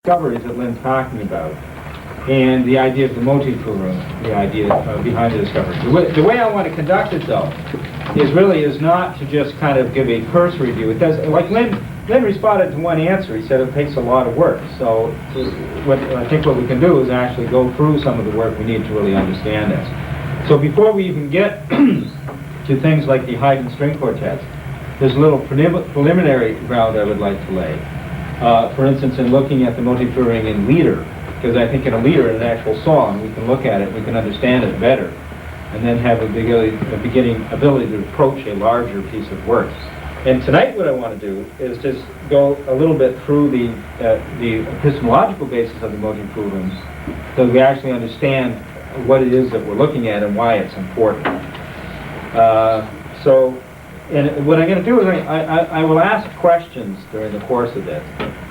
discoveries that Lynn's talking about, and the idea of the Motivführung, the idea behind the discovery. The way I want to conduct it, though, is not to just kind of give a cursory view. It does, like Lynn responded to one answer. He said it takes a lot of work. So I think what we can do is actually go through some of the work we need to really understand this. So before we even get to things like the Haydn string quartets, there's a little preliminary ground I would like to lay. For instance, in looking at the Motivführung in Lieder, because I think in a Lieder, in an actual song, we can look at it, we can understand it better, and then have a beginning ability to approach a larger piece of work. And tonight what I want to do is just go a little bit through the epistemological basis of the Motivführung, so we actually understand what it is that we're looking at and why it's important. And what I'm going to do is I will ask questions during the course of this.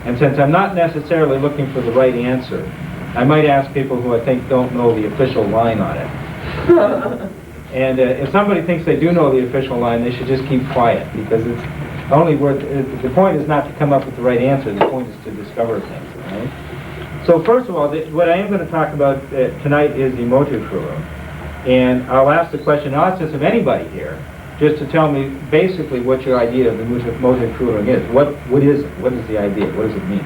And since I'm not necessarily looking for the right answer, I might ask people who I think don't know the official line on it. And if somebody thinks they do know the official line, they should just keep quiet, because it's only worth, the point is not to come up with the right answer, the point is to discover things, right? So first of all, what I am going to talk about tonight is the Motivführung. And I'll ask the question, I'll ask this of anybody here, just to tell me basically what your idea of the Motivführung is. What is it? What is the idea? What does it mean?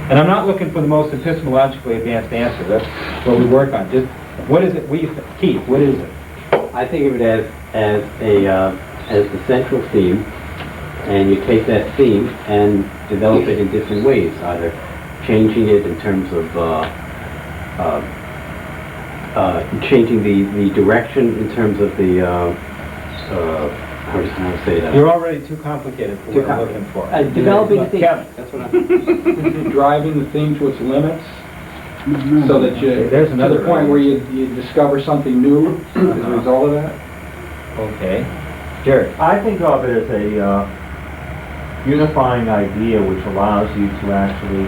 And I'm not looking for the most epistemologically advanced answer. That's what we work on. Just what is it? Keith, what is it? I think of it as the central theme, and you take that theme and develop it in different ways, either changing it in terms of changing the direction in terms of the how to say that? You're already too complicated for what I'm looking for. Developing the theme. Kevin, that's what I'm Driving the theme to its limits, so that you, there's another to the point where you discover something new as a result of that. Okay. Jerry. I think of it as a unifying idea which allows you to actually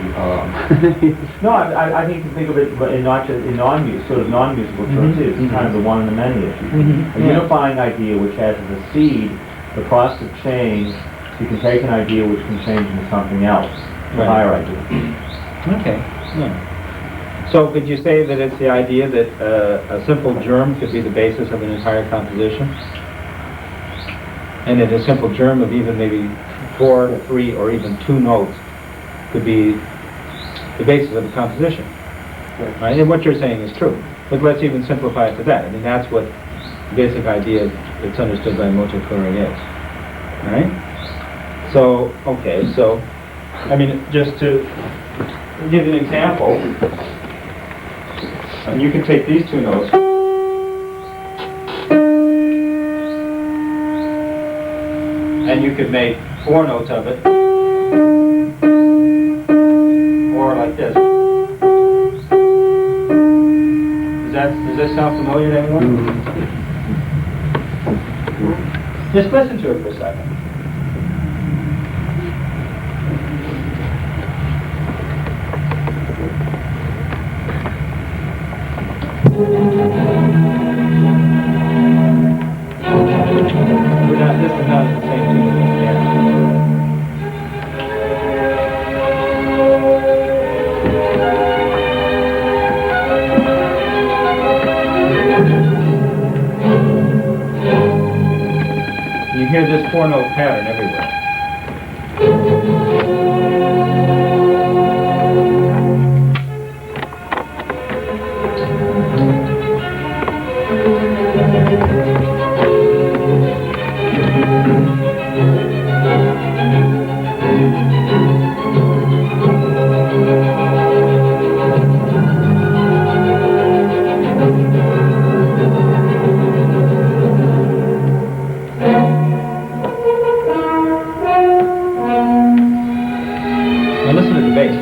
no, I think to think of it in not just in non-music, sort of non-musical terms too. It's kind of the one and the many issue. A unifying idea which has as a seed the process of change. You can take an idea which can change into something else, a higher idea. Okay. Yeah. So could you say that it's the idea that a simple germ could be the basis of an entire composition? And that a simple germ of even maybe 4, 3, or even 2 notes could be the basis of a composition. Right? And what you're saying is true. But let's even simplify it to that. I mean, that's what the basic idea that's understood by Motivführung is. Right? So, okay, so, I mean, just to give you an example, and you can take these 2 notes, and you could make 4 notes of it, or like this. Does this sound familiar to anyone? Just listen to it for a second. This is not the same tune as the piano. You hear this 4-note pattern everywhere. Now listen to the bass.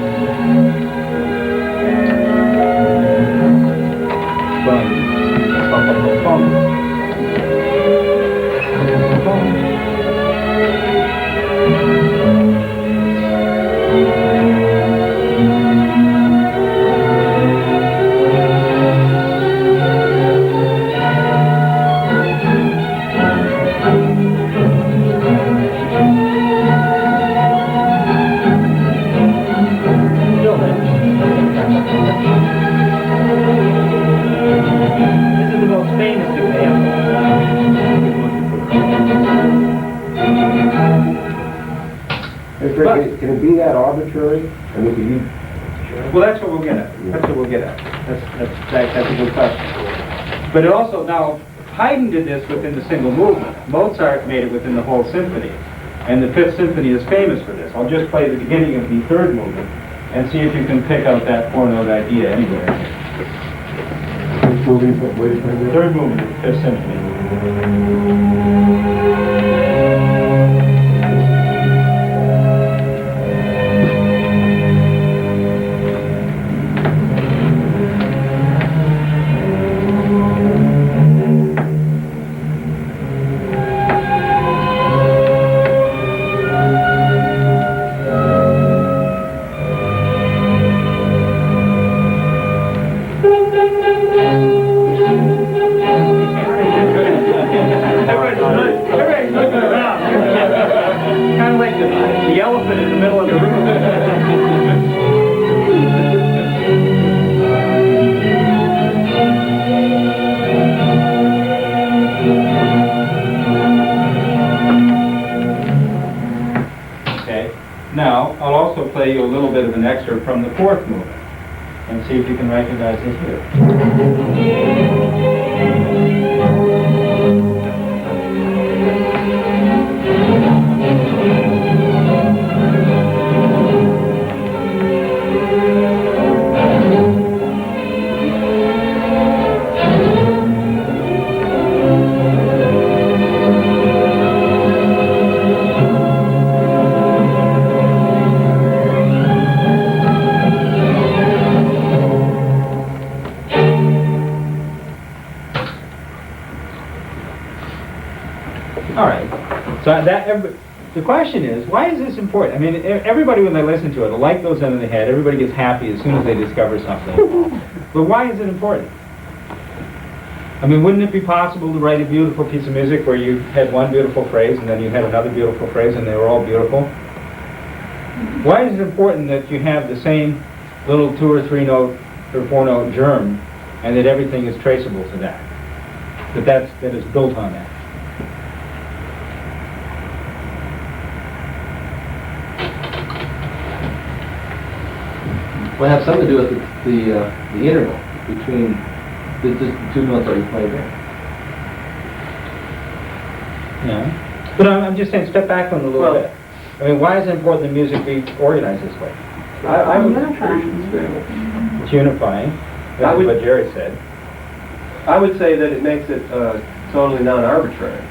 Bum, bum, bum, bum, bum. Bum, bum, bum. Hey, Fred, can it be that arbitrary? I mean, can you... Well, that's what we'll get at. That's what we'll get at. That's a good question. But it also, now, Haydn did this within the single movement. Mozart made it within the whole symphony. And the Fifth Symphony is famous for this. I'll just play the beginning of the third movement and see if you can pick out that four-note idea anywhere. Third movement of the Fifth Symphony. Everybody's looking around. Kind of like the elephant in the middle of the room. Okay. Now, I'll also play you a little bit of an excerpt from the fourth movement and see if you can recognize it here. All right. So the question is, why is this important? I mean, everybody when they listen to it, a light goes into the head. Everybody gets happy as soon as they discover something. But why is it important? I mean, wouldn't it be possible to write a beautiful piece of music where you had one beautiful phrase and then you had another beautiful phrase and they were all beautiful? Why is it important that you have the same little 2 or 3 note or 4 note germ and that everything is traceable to that? That is built on that? Well, it has something to do with the interval between the 2 notes that you play there. Yeah. But I'm just saying, step back on it a little bit. I mean, why is it important that music be organized this way? I'm not sure you should say It's unifying. That's what Jerry said. I would say that it makes it totally non-arbitrary.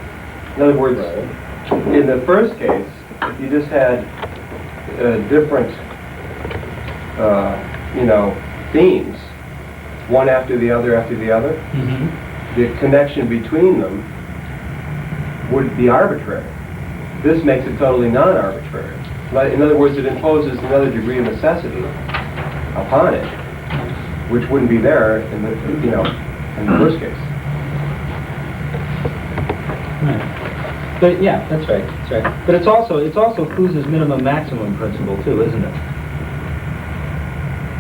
In other words, in the first case, if you just had different themes, one after the other, the connection between them would be arbitrary. This makes it totally non-arbitrary. In other words, it imposes another degree of necessity upon it, which wouldn't be there in the first case. Right. But yeah, that's right. That's right. But it's also Kluse's minimum maximum principle too, isn't it?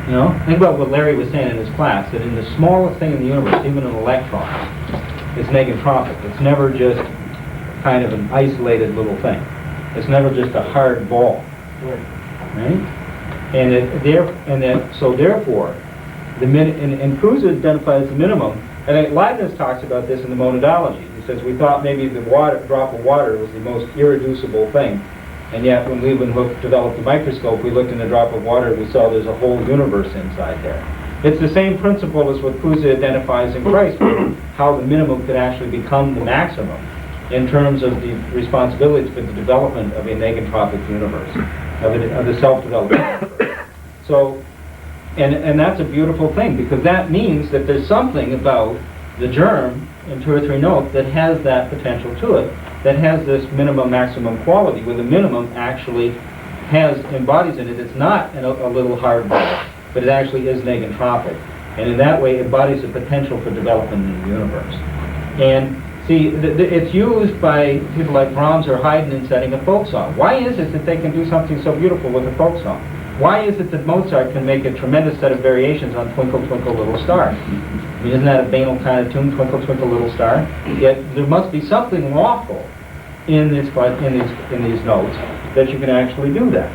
You know, think about what Larry was saying in his class, that in the smallest thing in the universe, even an electron, it's negentropic. It's never just kind of an isolated little thing. It's never just a hard ball. Right? So therefore, and Kruse identifies the minimum, and Leibniz talks about this in the monadology. He says, we thought maybe the drop of water was the most irreducible thing. And yet, when Leeuwenhoek developed the microscope, we looked in a drop of water, we saw there's a whole universe inside there. It's the same principle as what Kruse identifies in Christ, how the minimum could actually become the maximum in terms of the responsibility for the development of a negentropic universe, of the self-development universe. So, and that's a beautiful thing, because that means that there's something about the germ in 2 or 3 notes that has that potential to it, that has this minimum maximum quality, where the minimum actually embodies in it. It's not a little hard ball, but it actually is negentropic, and in that way embodies the potential for development in the universe. And see, it's used by people like Brahms or Haydn in setting a folk song. Why is it that they can do something so beautiful with a folk song? Why is it that Mozart can make a tremendous set of variations on Twinkle, Twinkle, Little Star? I mean, isn't that a banal kind of tune, Twinkle, Twinkle, Little Star? Yet there must be something lawful in these notes that you can actually do that.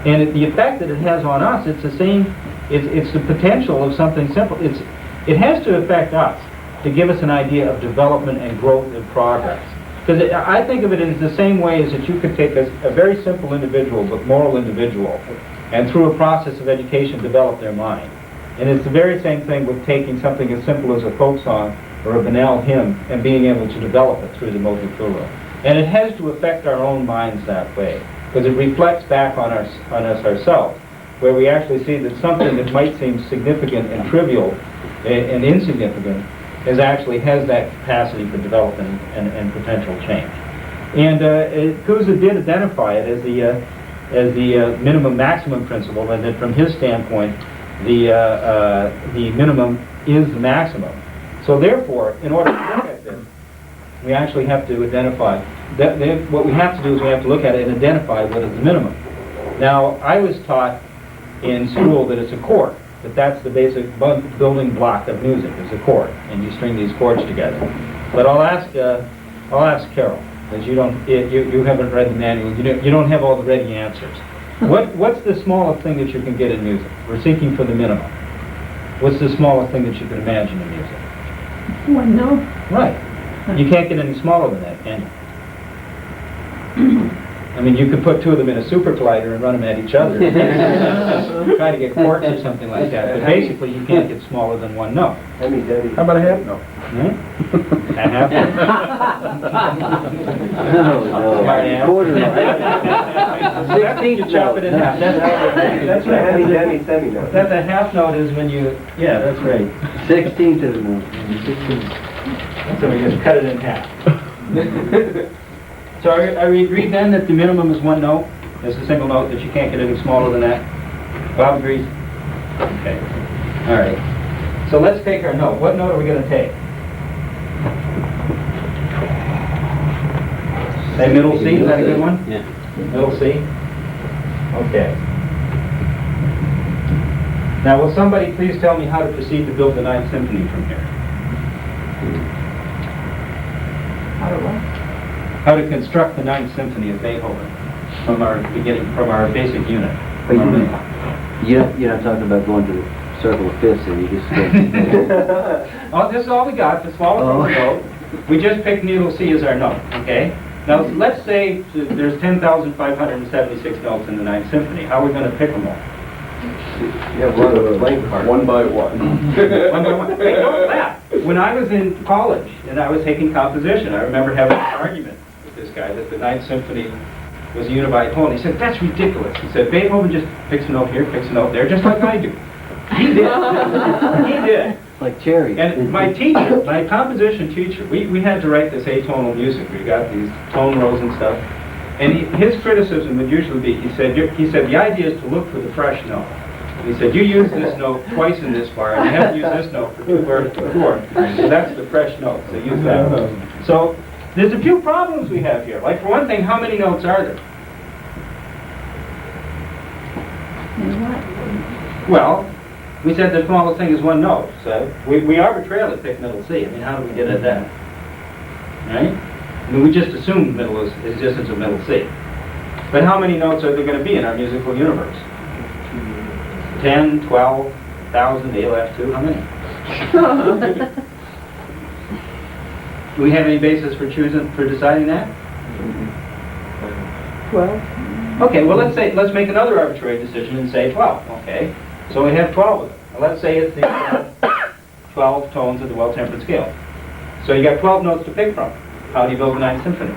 And the effect that it has on us, it's the same, it's the potential of something simple. It has to affect us to give us an idea of development and growth and progress. Because I think of it in the same way as that you could take a very simple individual, but moral individual, and through a process of education develop their mind. And it's the very same thing with taking something as simple as a folk song or a banal hymn and being able to develop it through the Motivführung. And it has to affect our own minds that way, because it reflects back on us ourselves, where we actually see that something that might seem significant and trivial and insignificant actually has that capacity for development and potential change. And Kuza did identify it as the minimum maximum principle, and that from his standpoint, the minimum is the maximum. So therefore, in order to look at this, we actually have to identify what we have to do is we have to look at it and identify what is the minimum. Now, I was taught in school that it's a chord, that that's the basic building block of music, is a chord, and you string these chords together. But I'll ask Carol, because you haven't read the manual, you don't have all the ready answers. What's the smallest thing that you can get in music? We're seeking for the minimum. What's the smallest thing that you can imagine in music? One note. Right. You can't get any smaller than that, can you? I mean, you could put two of them in a super collider and run them at each other. Try to get quartz or something like that. But basically, you can't get smaller than one note. How about a half note? A half note? Quarter note. You chop it in half. That's right. Semi-note. That's a half note is when you, yeah, that's right. 16th of a note. So we just cut it in half. So are we agreed then that the minimum is one note? It's a single note, that you can't get any smaller than that? Bob agrees? Okay. All right. So let's take our note. What note are we going to take? Say middle C, is that a good one? Yeah. Middle C? Okay. Now will somebody please tell me how to proceed to build the Ninth Symphony from here? How to what? How to construct the Ninth Symphony of Beethoven from our basic unit. But you're not talking about going to the circle of fifths and you just go... Oh, this is all we got, the smallest note. We just picked middle C as our note, okay? Now, let's say there's 10,576 notes in the Ninth Symphony. How are we going to pick them all? You have one of the blank cards. One by one. One by one. Hey, don't laugh. When I was in college and I was taking composition, I remember having an argument with this guy that the Ninth Symphony was a unified whole. And he said, that's ridiculous. He said, Beethoven just picks a note here, picks a note there, just like I do. He did. He did. Like cherry. And my teacher, my composition teacher, we had to write this atonal music. We got these tone rows and stuff. And his criticism would usually be, he said, the idea is to look for the fresh note. He said, you use this note twice in this bar, and you have to use this note for 2 bars before. So that's the fresh note. So use that note. So there's a few problems we have here. Like, for one thing, how many notes are there? Well, we said the smallest thing is one note. So we arbitrarily picked middle C. I mean, how do we get at that? Right? I mean, we just assumed middle is existence of middle C. But how many notes are there going to be in our musical universe? 10, 12, 1,000, ALF2, how many? Do we have any basis for deciding that? 12. Okay, well let's make another arbitrary decision and say 12, okay? So we have 12 of them. Now, let's say it's the 12 tones of the well-tempered scale. So you got 12 notes to pick from. How do you build a Ninth Symphony?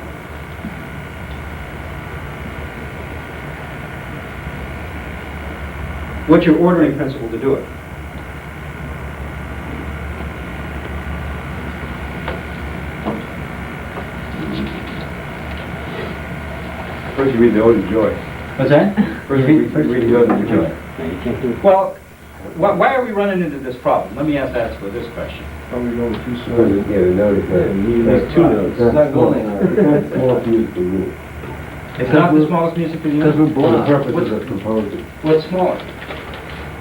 What's your ordering principle to do it? First you read the Ode to Joy. What's that? First you read the Ode to Joy. No, you can't do it. Well, why are we running into this problem? Let me ask this question. Probably going too slow. Yeah, the note is there's 2 notes. It's not going anywhere. It's not the smallest musical unit? Because we're born the purposes of composing. What's smaller?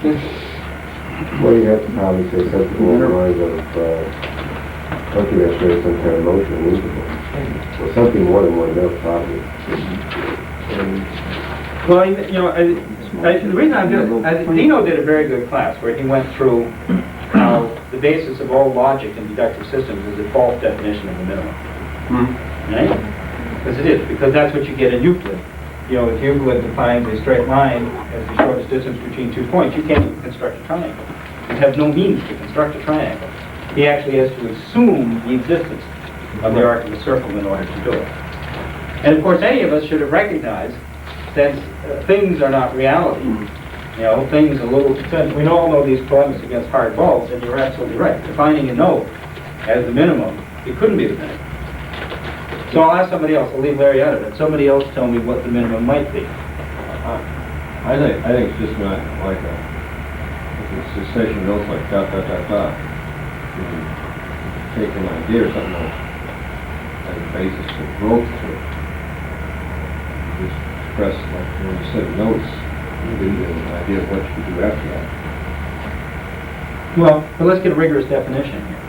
Well, you have to probably say something along the lines of something that shows some kind of motion, movable. Or something more than one note, probably. Well, the reason I'm doing it, Dino did a very good class where he went through how the basis of all logic and deductive systems is a false definition of the minimum. Right? Because it is, because that's what you get in Euclid. If Euclid defines a straight line as the shortest distance between 2 points, you can't even construct a triangle. You have no means to construct a triangle. He actually has to assume the existence of the arc of a circle in order to do it. And of course, any of us should have recognized that things are not reality. Things we all know these problems against hard balls, and you're absolutely right. Defining a note as the minimum, it couldn't be the minimum. So I'll ask somebody else. I'll leave Larry out of it. Somebody else tell me what the minimum might be. I think it's just not like it's a succession notes like dot, dot, dot, dot. You can take an idea or something else as a basis for growth to it. Just express, like when you said notes, you didn't get an idea of what you could do after that. Well, but let's get a rigorous definition here.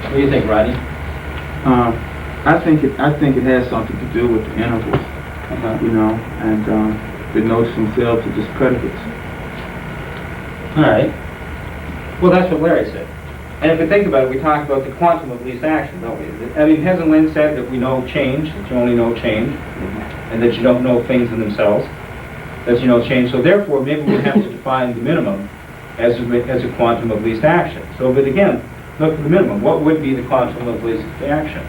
What do you think, Rodney? I think it has something to do with the intervals, and the notes themselves are just predicates. All right. Well, that's what Larry said. And if we think about it, we talk about the quantum of least action, don't we? I mean, hasn't Lynn said that we know change, that you only know change, and that you don't know things in themselves, that you know change. So therefore, maybe we have to define the minimum as a quantum of least action. So, but again, look for the minimum. What would be the quantum of least action?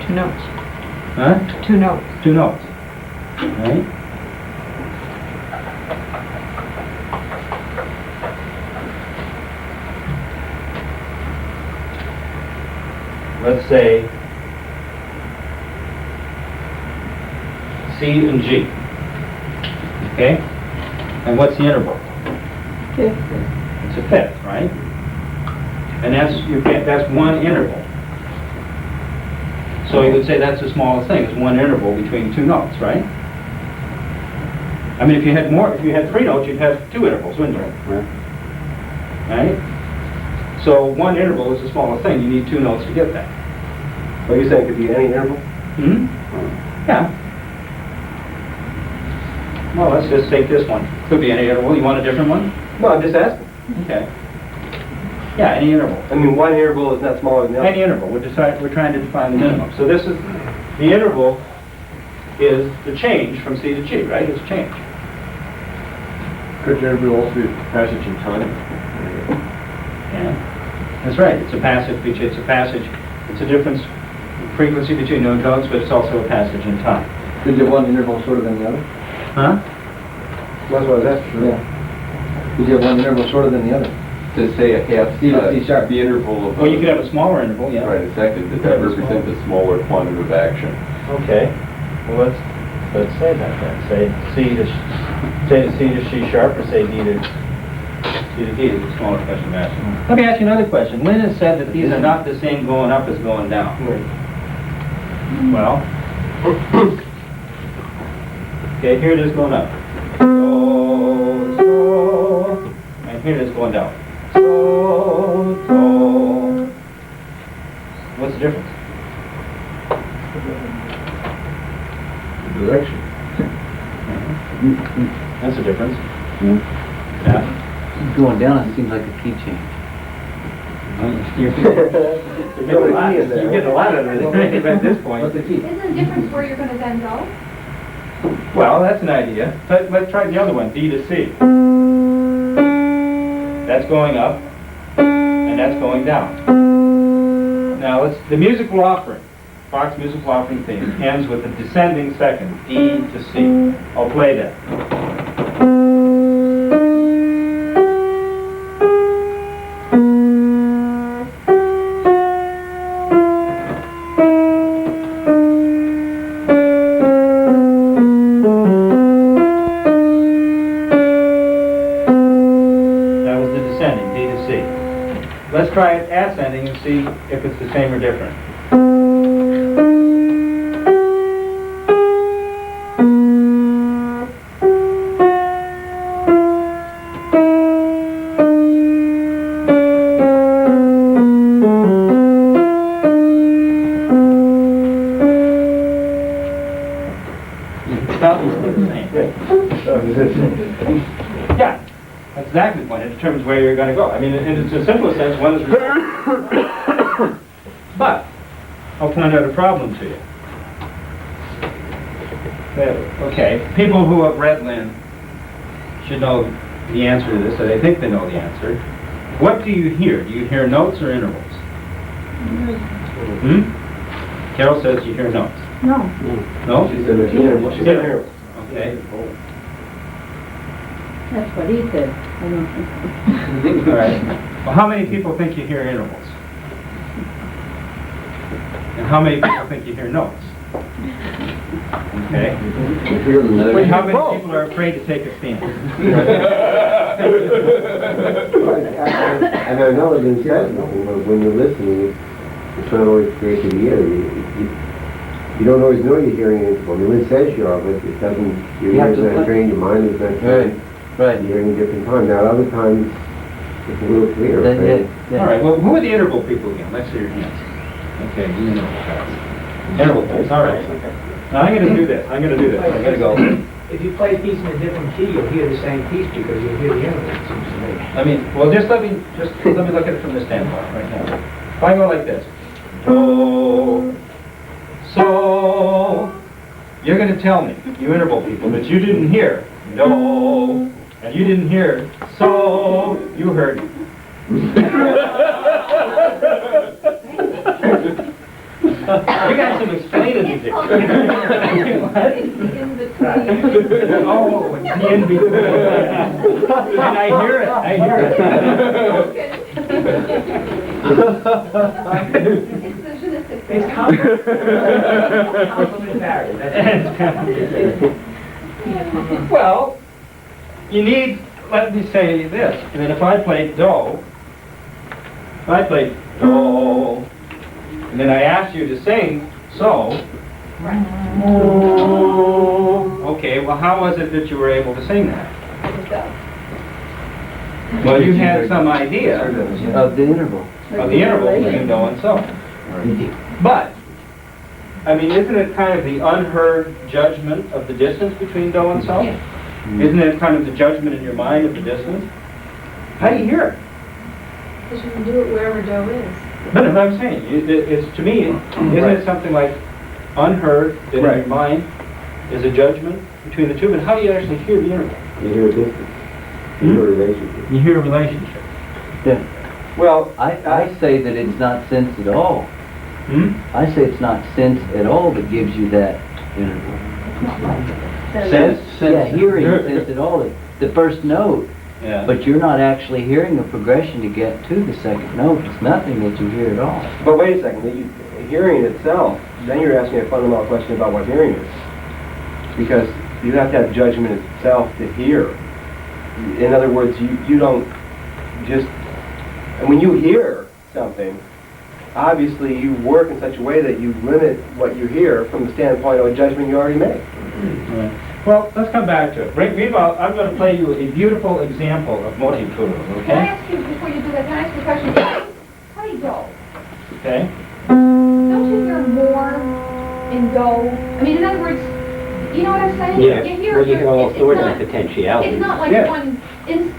2 notes. Huh? 2 notes. 2 notes. Right? Let's say C and G. Okay? And what's the interval? Fifth. It's a fifth, right? And that's one interval. So you would say that's the smallest thing, is one interval between 2 notes, right? I mean, if you had 3 notes, you'd have 2 intervals, wouldn't you? Right? So 1 interval is the smallest thing. You need 2 notes to get that. Well, you're saying it could be any interval? Hmm? Yeah. Well, let's just take this one. Could be any interval. You want a different one? No, I'm just asking. Okay. Yeah, any interval. I mean, one interval is not smaller than the other. Any interval. We're trying to define the minimum. So this is, the interval is the change from C to G, right? It's change. Could the interval also be passage in time? Yeah. That's right. It's a passage. It's a difference in frequency between known tones, but it's also a passage in time. Could you have one interval shorter than the other? Huh? That's what I was asking. Yeah. Could you have one interval shorter than the other? To say a half, C to C sharp. the interval of... Well, you could have a smaller interval, yeah. Right, exactly, that represents a smaller quantum of action. Okay. Well, let's say that then. Say C to C sharp, or say D to D is a smaller question of action. Let me ask you another question. Lynn has said that these are not the same going up as going down. Well, okay, here it is going up. So, and here it is going down. So. What's the difference? Direction. That's the difference. Yeah. Going down, it seems like a key change. You're getting a lot out of it at this point. What's the key? Isn't the difference where you're going to then go? Well, that's an idea. But let's try the other one, D to C. That's going up, and that's going down. Now, the musical offering, Bach's musical offering theme, ends with a descending second, D to C. I'll play that. Let's try it ascending and see if it's the same or different. Yeah, that's exactly the point. It determines where you're going to go. I mean, in its simplest sense, one is... But, I'll point out a problem to you. Okay, people who have read Lynn should know the answer to this, or they think they know the answer. What do you hear? Do you hear notes or intervals? Hmm? Carol says you hear notes. No. No? She said it's interval. She said interval. Okay. That's what he said. I don't think. All right. Well, how many people think you hear intervals? And how many people think you hear notes? Okay. Wait, how many people are afraid to take a stand? And I know it is said, when you're listening, it's not always great to hear. You don't always know you're hearing it. Well, Lynn says you are, but it doesn't, your ears are not trained, your mind is not trained. Right. You're hearing a different time. Now, other times, it's a little clearer. All right, well, who are the interval people again? Let's see your hands. Okay, you interval guys. Interval guys, all right. Now, I'm going to do this. I'm going to go. If you play a piece in a different key, you'll hear the same piece because you'll hear the interval, it seems to me. I mean, well, let me look at it from this standpoint right now. If I go like this, do, so, you're going to tell me, you interval people, that you didn't hear do, and you didn't hear so, you heard. You got some explaining to do. What? Oh, it's the in between. And I hear it. It's complimentary. Well, you need, let me say this, that if I play do, and then I asked you to sing so, okay, well, how was it that you were able to sing that? Well, you had some idea Of the interval. of the interval between do and so. But, I mean, isn't it kind of the unheard judgment of the distance between do and so? Isn't it kind of the judgment in your mind of the distance? How do you hear it? Because you can do it wherever do is. But what I'm saying, it's to me, isn't it something like unheard that in your mind is a judgment between the two? But how do you actually hear the interval? You hear a distance. You hear a relationship. You hear a relationship. Yeah. Well, I say that it's not sense at all. Hmm? I say it's not sense at all that gives you that interval. Sense? Yeah, hearing sense at all. The first note. Yeah. But you're not actually hearing a progression to get to the second note. It's nothing that you hear at all. but wait a second, hearing itself, then you're asking a fundamental question about what hearing is. Because you have to have judgment itself to hear. In other words, you don't just, and when you hear something, obviously you work in such a way that you limit what you hear from the standpoint of a judgment you already made. Right. Well, let's come back to it. Meanwhile, I'm going to play you a beautiful example of motivführung, Can I okay? ask you, before you do that, can I ask you a question? Play do. Okay? Don't you hear more in do? I mean, in other words, you know what I'm saying? Yeah. You hear Well, you hear all it's sorts not- of potentialities. It's not like Yeah. one instant.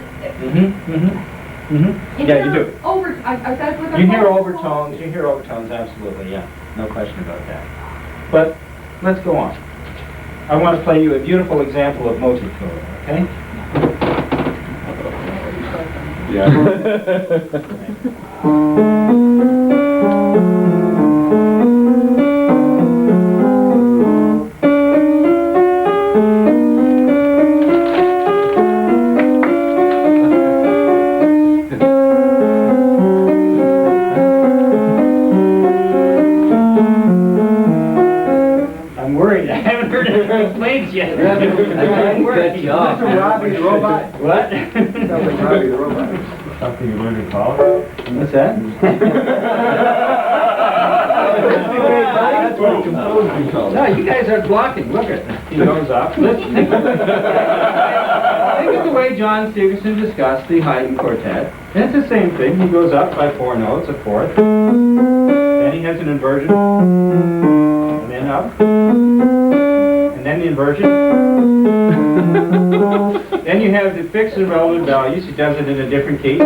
Yeah, you do. That's what You hear overtones, absolutely, yeah. No question about that. But, let's go on. I want to play you a beautiful example of motivführung, okay? I'm worried. I haven't heard any complaints yet. I'm worried. Good job. Robbie the robot. What? Something Robbie the robot. Something you learned in college? What's that? That's what composers call it. No, you guys are blocking. Look at it. He goes up. Listen. Think of the way John Stevenson discussed the Haydn quartet. And it's the same thing. He goes up by 4 notes, a fourth. Then he has an inversion. And then up. And and then the inversion. Then you have the fixed and relevant values. He does it in a different key.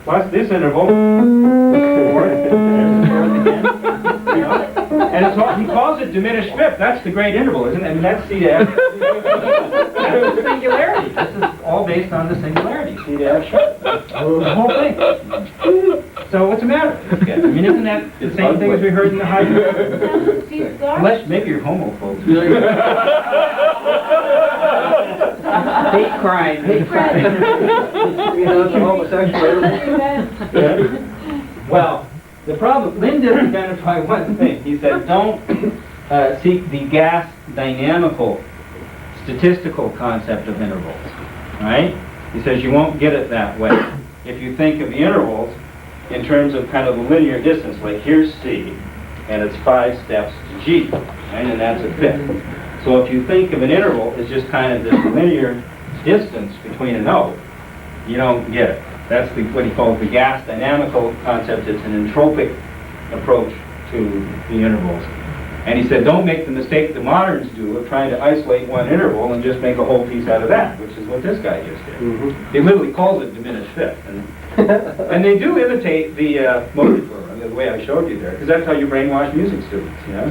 Plus this interval. And he calls it diminished fifth. That's the great interval, isn't it? I mean, that's C to F. That's the singularity. This is all based on the singularity. C to F sharp. The whole thing. So what's the matter? I mean, isn't that the same thing as we heard in the high school? Unless maybe you're homophobes. Hate crime. Hate crime. You know, it's a homosexual. Well, the problem, Lynn did identify one thing. He said, don't seek the gas dynamical statistical concept of intervals, right? He says you won't get it that way. If you think of the intervals in terms of kind of a linear distance, like here's C, and it's 5 steps to G, right? And that's a fifth. So if you think of an interval as just kind of this linear distance between a node, you don't get it. That's what he calls the gas dynamical concept. It's an entropic approach to the intervals. And he said, don't make the mistake the moderns do of trying to isolate one interval and just make a whole piece out of that, which is what this guy just did. He literally calls it diminished fifth. And they do imitate the Motivführung, the way I showed you there, because that's how you brainwash music students, you know?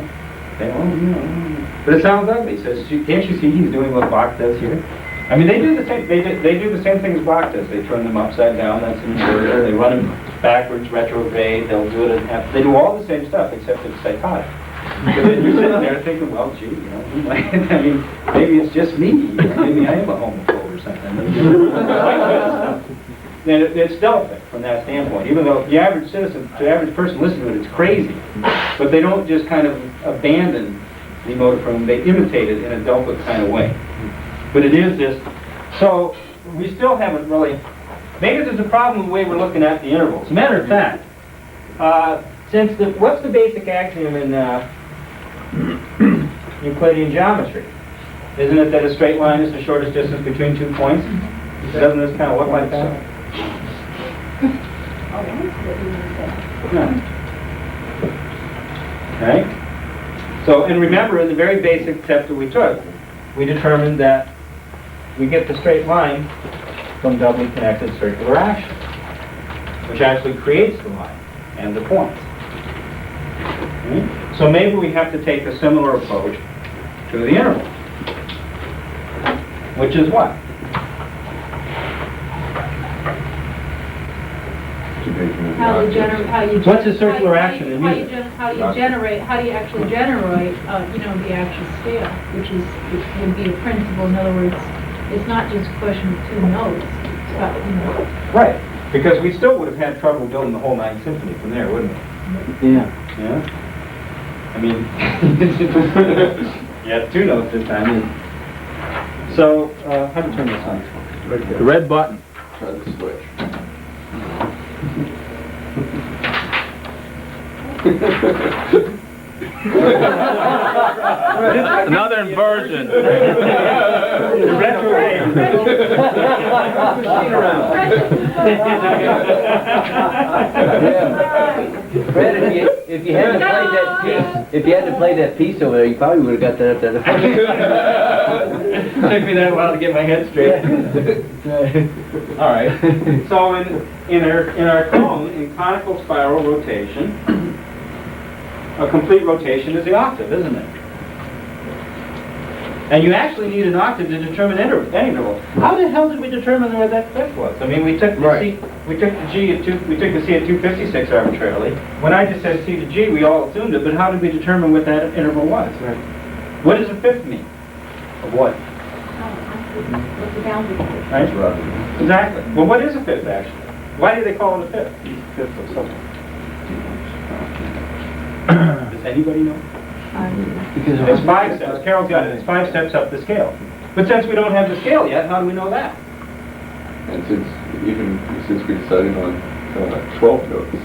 They, but it sounds ugly. He says, can't you see he's doing what Bach does here? I mean, they do the same. They do the same thing as Bach does. They turn them upside down. That's an inverter. They run them backwards, retrograde. They'll do it in half. They do all the same stuff except it's psychotic. But then you're sitting there thinking, well, gee, you know, I mean, maybe it's just me. You know, maybe I am a homophobe or something. And it's stealthic from that standpoint. Even though the average citizen, the average person listening to it, it's crazy. But they don't just kind of abandon the Motivführung. They imitate it in a Delphic kind of way. But it is this. So we still haven't really. Maybe there's a problem with the way we're looking at the intervals. As a matter of fact, what's the basic axiom in Euclidean geometry? Isn't it that a straight line is the shortest distance between 2 points? Doesn't this kind of look like that? Right? So, and remember, in the very basic step that we took, we determined that we get the straight line from doubly connected circular action, which actually creates the line and the points. Okay? So maybe we have to take a similar approach to the interval, which is what? What's a circular action in music? How do you actually generate, the actual scale, which would be a principle. In other words, it's not just a question of 2 notes. It's got, Right, because we still would have had trouble building the whole Ninth Symphony from there, wouldn't we? Yeah. Yeah? I mean, you had 2 notes this time. So, how do you turn this on? The red button. Try the switch. Another inversion. Fred, if you hadn't played that piece, over there, you probably would have got that up there. Took me that while to get my head straight. All right. So in our cone, in conical spiral rotation, a complete rotation is the octave, isn't it? And you actually need an octave to determine interval. How the hell did we determine where that fifth was? I mean, we took the C, we took the G at we took the C at 256 arbitrarily. When I just said C to G, we all assumed it. But how did we determine what that interval was? Right. What does a fifth mean? Of what? what's the boundary? Right. Exactly. Well, what is a fifth actually? Why do they call it a fifth? Fifth of something. Does anybody know? It's 5 steps. Carol's got it. It's 5 steps up the scale. But since we don't have the scale yet, how do we know that? And since we decided on 12 notes,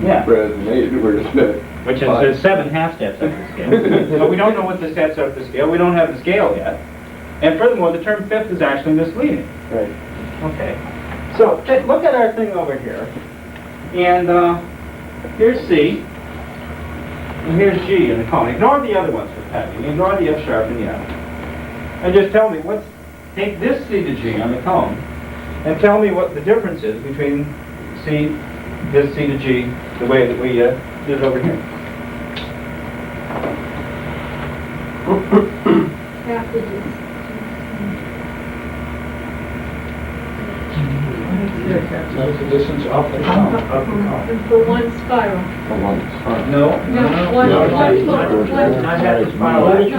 rather than 8, we're just at which is there's 7 half steps up the scale. So we don't know what the steps up the scale. We don't have the scale yet. And furthermore, the term fifth is actually misleading. Right. Okay. So look at our thing over here. And here's C. and here's G in the column. Ignore the other ones for packing. Ignore the F sharp and the F. And just tell me take this C to G on the column, and tell me what the difference is between this C to G, the way that we did it over here. Half the distance. That's the distance up the column, up the column. For one spiral. No. No, one It's one. not half the spiral action.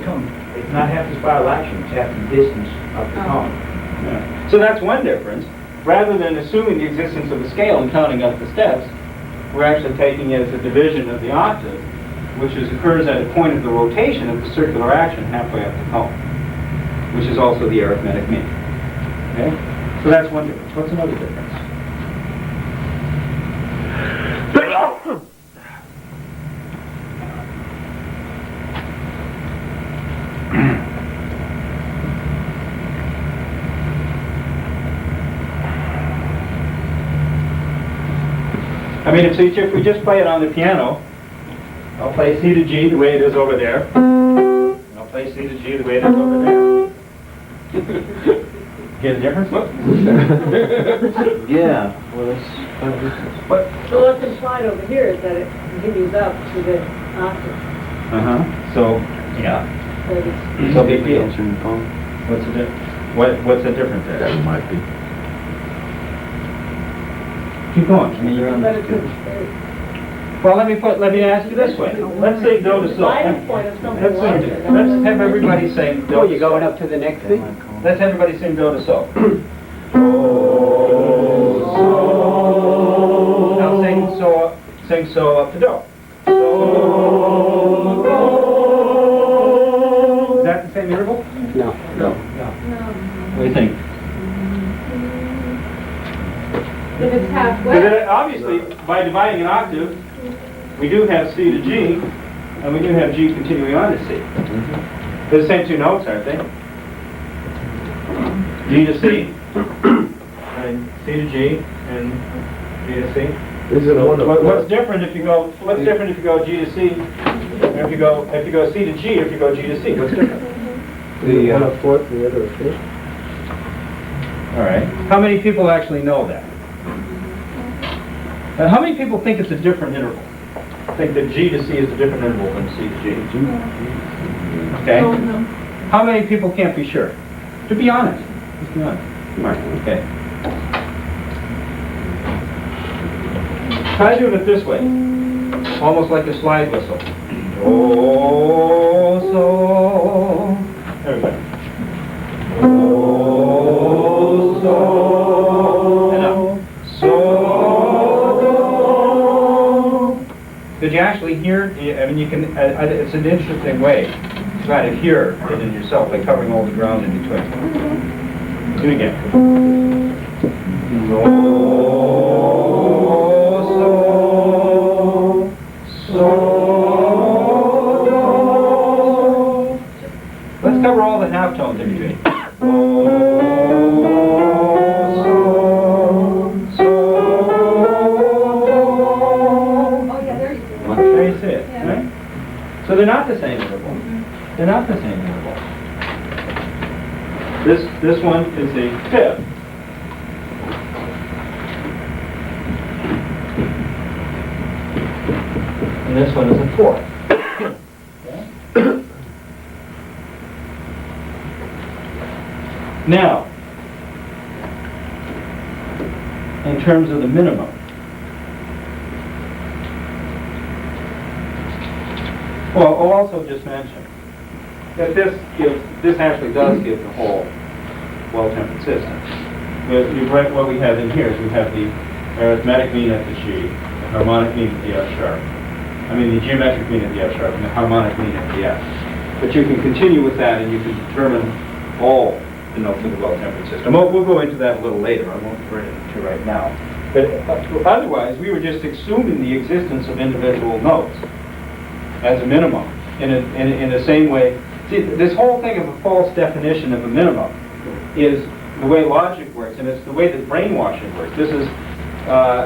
complete. It's not half the spiral action, it's half the distance up the column. Yeah. So that's one difference. Rather than assuming the existence of a scale and counting up the steps, we're actually taking it as a division of the octave, which occurs at a point of the rotation of the circular action halfway up the column, which is also the arithmetic mean. Okay? So that's one difference. What's another difference? I mean, if we just play it on the piano, I'll play C to G the way it is over there. And I'll play C to G the way it is over there. Get a difference? What? Yeah, well, that's... So what's implied over here is that it continues up to the octave. So, yeah. That it's- So big deal. Answering the phone. What's the what's the difference there? That might be. Keep going. But it could, Well, let me ask you this way. Let's say do to sol. Dividing point of something larger. Let's have everybody sing do. Oh, you're going up to the next thing? Let's have everybody sing do to sol. Now sing so up to do. Is that the same interval? No. What do you think? If it's halfway. Because obviously, by dividing an octave, we do have C to G, and we do have G continuing on to C. They're the same two notes, aren't they? G to C, and C to G, and G to C. This is one of What's different if you go? What's different if you go G to C? Or if you go C to G, or if you go G to C? What's different? the one a fourth, the other a fifth. All right. How many people actually know that? How many people think it's a different interval? Think that G to C is a different interval than C to G? Okay. Oh, no. How many people can't be sure? To be honest. Just be honest. Right. Okay. Try doing it this way. Almost like a slide whistle. Oh, so. Everybody. Oh, so. And up. So. Did you actually hear? I mean, you can. It's an interesting way to try to hear it in yourself by covering all the ground in between. Do it again. So, so. Let's cover all the half tones in between. So they're not the same interval. They're not the same interval. This one is a fifth. And this one is a fourth. Okay. Now, in terms of the minimum, well, I'll also just mention that this actually does give the whole well-tempered system. What we have in here is we have the arithmetic mean at the G, the harmonic mean at the F sharp. I mean the geometric mean at the F sharp and the harmonic mean at the F. But you can continue with that and you can determine all the notes of the well-tempered system. We'll go into that a little later. I won't bring it into right now. But otherwise, we were just assuming the existence of individual notes as a minimum, in the same way. See, this whole thing of a false definition of a minimum is the way logic works, and it's the way that brainwashing works. This is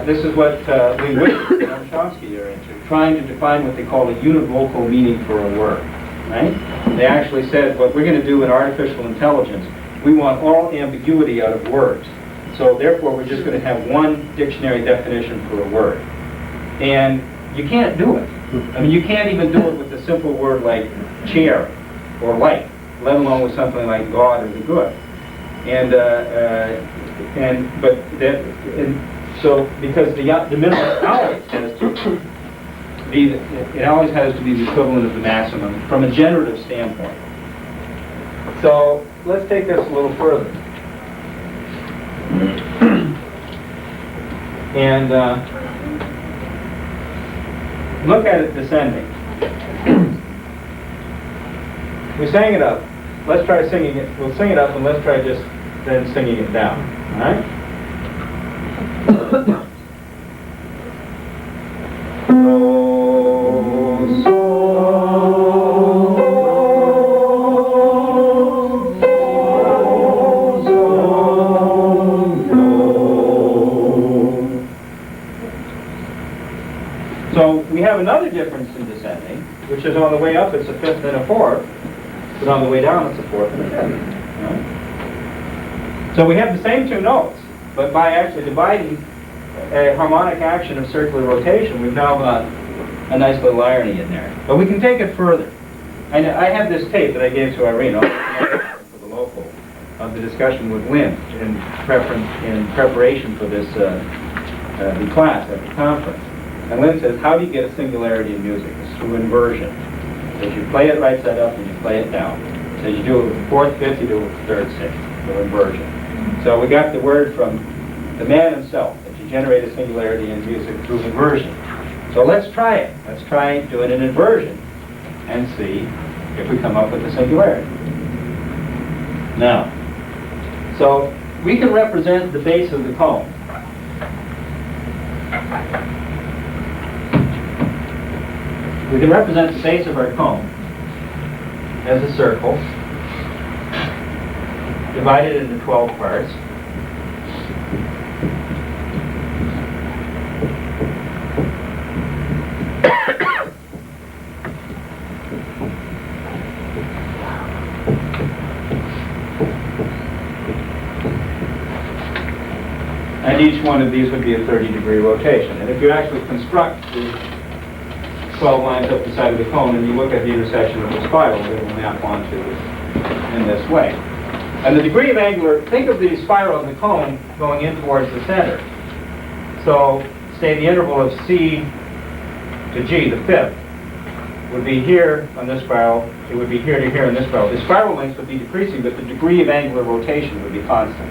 this is what linguists and Chomsky are into, trying to define what they call a univocal meaning for a word, right? They actually said, what we're going to do in artificial intelligence, we want all ambiguity out of words. So therefore, we're just going to have one dictionary definition for a word. And you can't do it. I mean, you can't even do it with a simple word like chair or light, let alone with something like God or the good. So because the minimum always has to be, it always has to be the equivalent of the maximum from a generative standpoint. So let's take this a little further. And look at it descending. We sang it up. Let's try singing it. We'll sing it up and let's try just then singing it down. All right? So we have another difference in descending, which is on the way up it's a fifth and a fourth, but on the way down it's a fourth and a fifth. Right? So we have the same two notes, but by actually dividing a harmonic action of circular rotation, we've now got a nice little irony in there. But we can take it further. And I have this tape that I gave to Irene for the local of the discussion with Lynn in preparation for this the class at the conference. And Lynn says, how do you get a singularity in music? It's through inversion. As you play it right side up and you play it down. So you do it with the fourth, fifth, you do it with the third, sixth, so inversion. So we got the word from the man himself, that you generate a singularity in music through inversion. So let's try it. Let's try doing an inversion and see if we come up with a singularity. Now, so we can represent the base of the cone. We can represent the base of our cone as a circle, divided into 12 parts. And each one of these would be a 30-degree rotation. And if you actually construct the 12 lines up the side of the cone and you look at the intersection of the spiral, it will map onto it in this way. And the degree of angular, think of the spiral of the cone going in towards the center. So, say the interval of C to G, the fifth, would be here on this spiral, it would be here to here on this spiral. The spiral lengths would be decreasing, but the degree of angular rotation would be constant.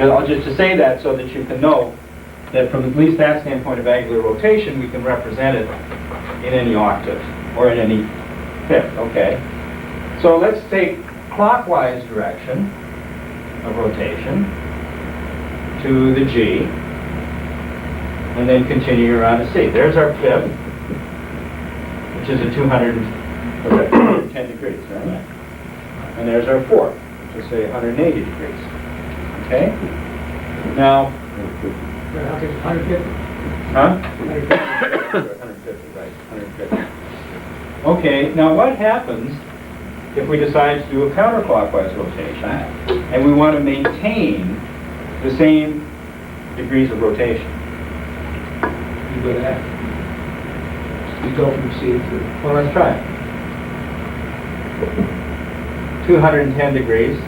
I'll just to say that so that you can know that from at least that standpoint of angular rotation, we can represent it in any octave or in any fifth, okay? So let's take clockwise direction of rotation to the G and then continue around to C. There's our fifth, which is a 210 degrees, right? And there's our fourth, which is say 180 degrees. Okay? Now, 150. huh? 150, right, 150. Okay, now what happens if we decide to do a counterclockwise rotation and we want to maintain the same degrees of rotation? You go to F. You go from C to... Well, let's try it. 210 degrees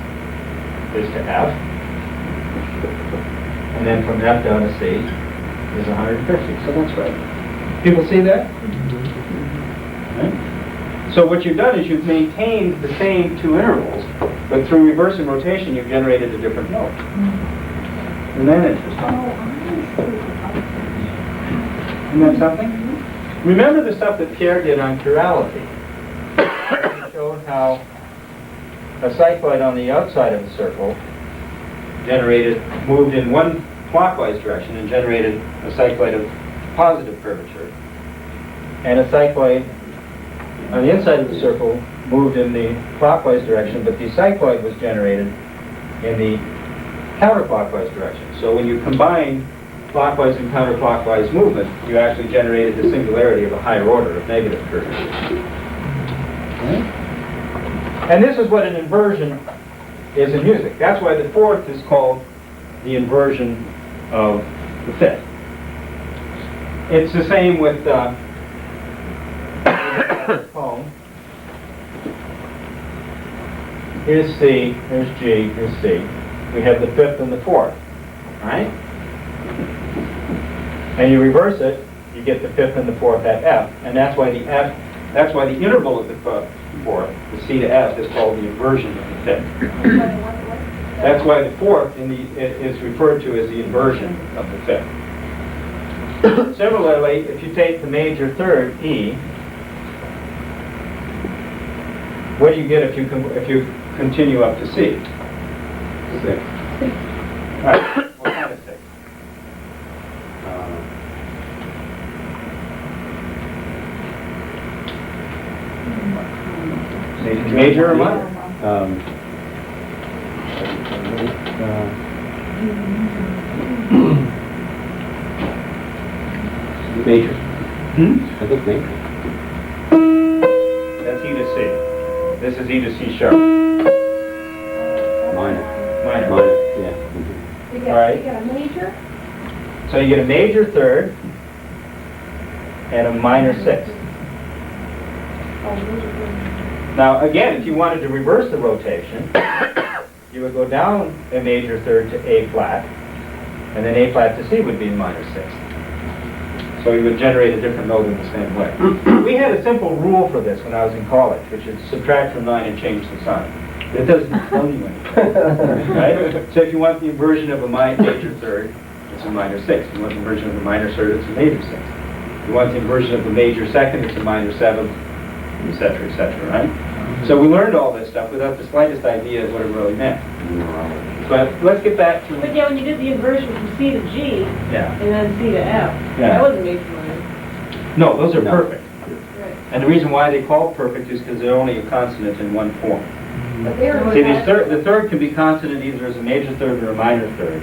is to F. And then from F down to C is 150. So that's right. People see that? Right? So what you've done is you've maintained the same two intervals, but through reversing rotation you've generated a different note. Isn't that interesting? Isn't that something? Remember the stuff that Pierre did on chirality. He showed how a cycloid on the outside of the circle moved in one clockwise direction and generated a cycloid of positive curvature. And a cycloid on the inside of the circle moved in the clockwise direction, but the cycloid was generated in the counterclockwise direction. So when you combine clockwise and counterclockwise movement, you actually generated the singularity of a higher order of negative curves. And this is what an inversion is in music. That's why the fourth is called the inversion of the fifth. It's the same with poem. Here's C, here's G, here's C. We have the fifth and the fourth, right? And you reverse it, you get the fifth and the fourth at F, and that's why the F, that's why the interval of the fourth, the C to F, is called the inversion of the fifth. That's why the fourth is referred to as the inversion of the fifth. Similarly, if you take the major third, E, what do you get if you continue up to C? 6. All right. What kind of 6? Major or minor? Major. I think major. That's E to C. This is E to C sharp. Minor. Minor. Minor, yeah. You All right. get a major? So you get a major third and a minor sixth. Now again, if you wanted to reverse the rotation, you would go down a major third to A flat, and then A flat to C would be minor sixth. So you would generate a different note in the same way. We had a simple rule for this when I was in college, which is subtract from 9 and change the sign. It doesn't tell you anything, right? So if you want the inversion of a major third, it's a minor sixth. If you want the inversion of a minor third, it's a major sixth. If you want the inversion of the major second, it's a minor seventh, etc., right? So we learned all this stuff without the slightest idea of what it really meant. But let's get back to... But yeah, when you did the inversion from C to G, Yeah. and then C to F, Yeah. that wasn't major minor. No, those are perfect. Right. And the reason why they call perfect is because they're only a consonant in one form. But they're See, the third can be consonant either as a major third or a minor third.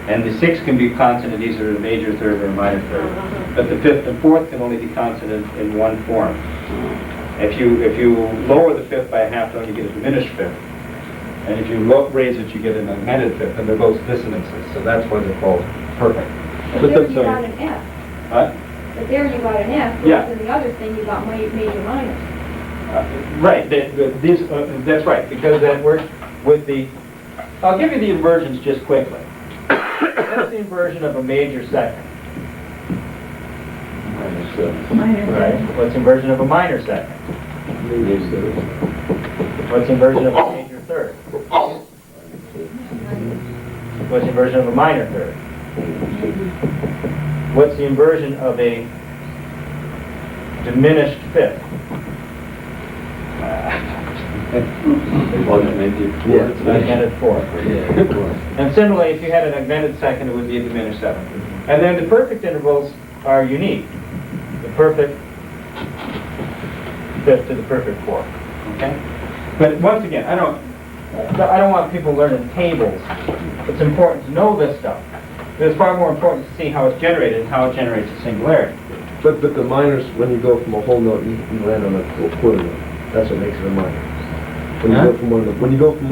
And the sixth can be consonant either a major third or a minor third. But the fifth and fourth can only be consonant in one form. If you lower the fifth by a half tone, you get a diminished fifth. And if you raise it, you get an augmented fifth, and they're both dissonances. So that's why they're called perfect. But there you got an F. What? But there you got an F. Yeah. Whereas in the other thing, you got major minors. Right, that's right, because that works with the... I'll give you the inversions just quickly. That's the inversion of a major second. Right. What's the inversion of a minor second? What's the inversion of a major third? What's the inversion of a minor third? What's the inversion of a diminished fifth? Augmented fourth. And similarly, if you had an augmented second, it would be a diminished seventh. And then the perfect intervals are unique. The perfect fifth to the perfect fourth. Okay? But once again, I don't want people learning tables. It's important to know this stuff. But it's far more important to see how it's generated and how it generates a singularity. But the minors, when you go from a whole note, you land on a quarter note. That's what makes it a minor. When you go from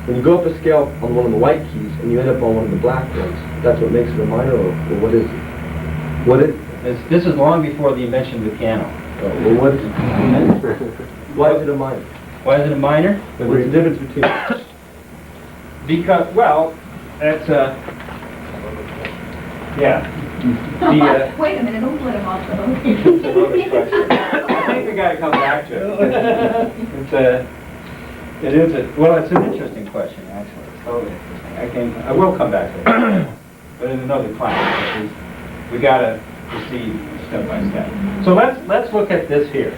when you go up a scale on one of the white keys and you end up on one of the black ones, that's what makes it a minor, or what is it? What is? This is long before the invention of the piano. Well, what is it? Why is it a minor? Why is it a minor? What's the difference between? Because, well, that's yeah. Wait a minute, don't let him off the hook. It's a rubbish question. I think we got to come back to it. It's an interesting question, actually. It's totally interesting. I will come back to it, but in another class. Because we got to proceed step by step. So let's look at this here.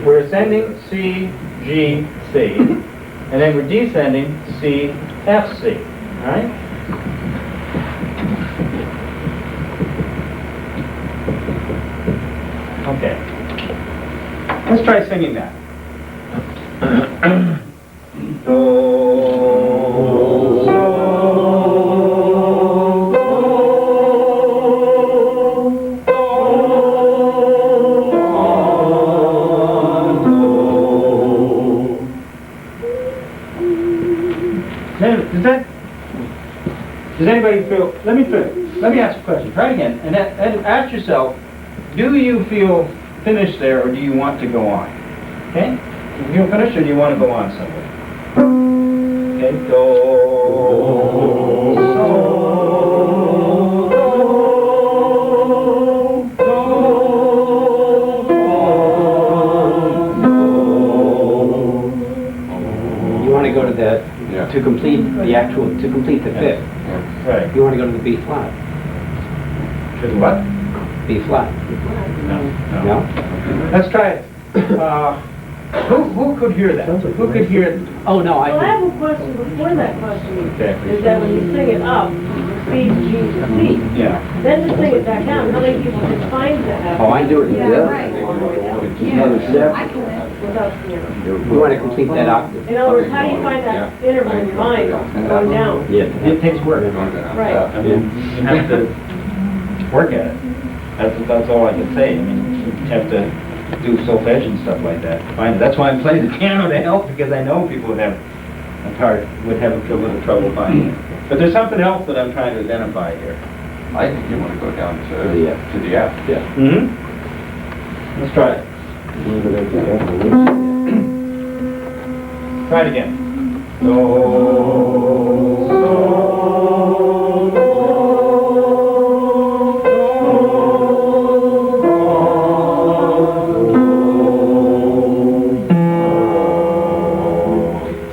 We're ascending C, G, C, and then we're descending C, F, C. All right? Okay. Let's try singing that. Do, so, anybody feel, let me ask a question, try it again, and ask yourself, do you feel finished there, or do you want to go on? Okay? Do you feel finished, or do you want to go on somewhere? Okay, do, so, You want to go to the, to complete the fifth. right. You want to go to the B flat. To the what? B flat. No. Let's try it. Who could hear that? Who could hear it? Oh, no, Well, I have a question before that question. Okay. Is that when you sing it up, C, G to C, Yeah. then to sing it back down, how many people can find that? Oh, I do it. Yeah, right. Another step. I can. Without, You want to complete that octave. in other words, how do you find that interval in your mind going down? Yeah. It takes work. Right. I mean, you have to work at it. That's all I can say. I mean, you have to do solfege and stuff like that. Find it. That's why I'm playing the piano to help, because I know people would have a little trouble finding it. But there's something else that I'm trying to identify here. I think you want to go down to the F. Yeah. Mm-hmm. Let's try it. Try it again. Do,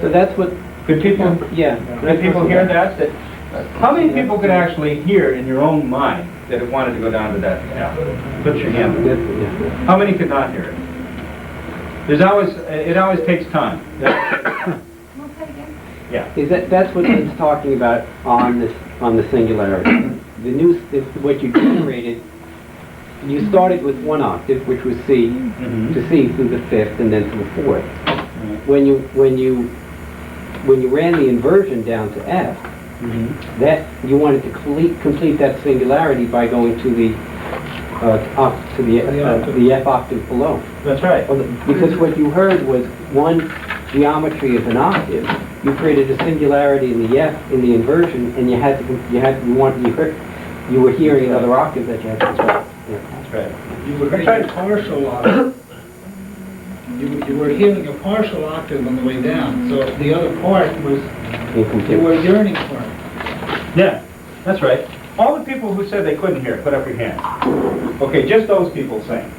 So that's what, Could people, yeah. could people hear that? How many people could actually hear in your own mind that it wanted to go down to that F? Put your hand up. How many could not hear it? It always takes time. Yeah. Is that's what it's talking about on the singularity. What you generated, you started with one octave, which was C, to C through the fifth and then to the fourth. When you ran the inversion down to F, that you wanted to complete that singularity by going to the F octave below. That's right. Because what you heard was one geometry of an octave. You created a singularity in the F in the inversion, and you were hearing another octave that you had to construct. That's right. You were hearing a partial octave. You were hearing a partial octave on the way down, so the other part was, you were yearning for it. Yeah, that's right. All the people who said they couldn't hear, put up your hand. Okay, just those people saying.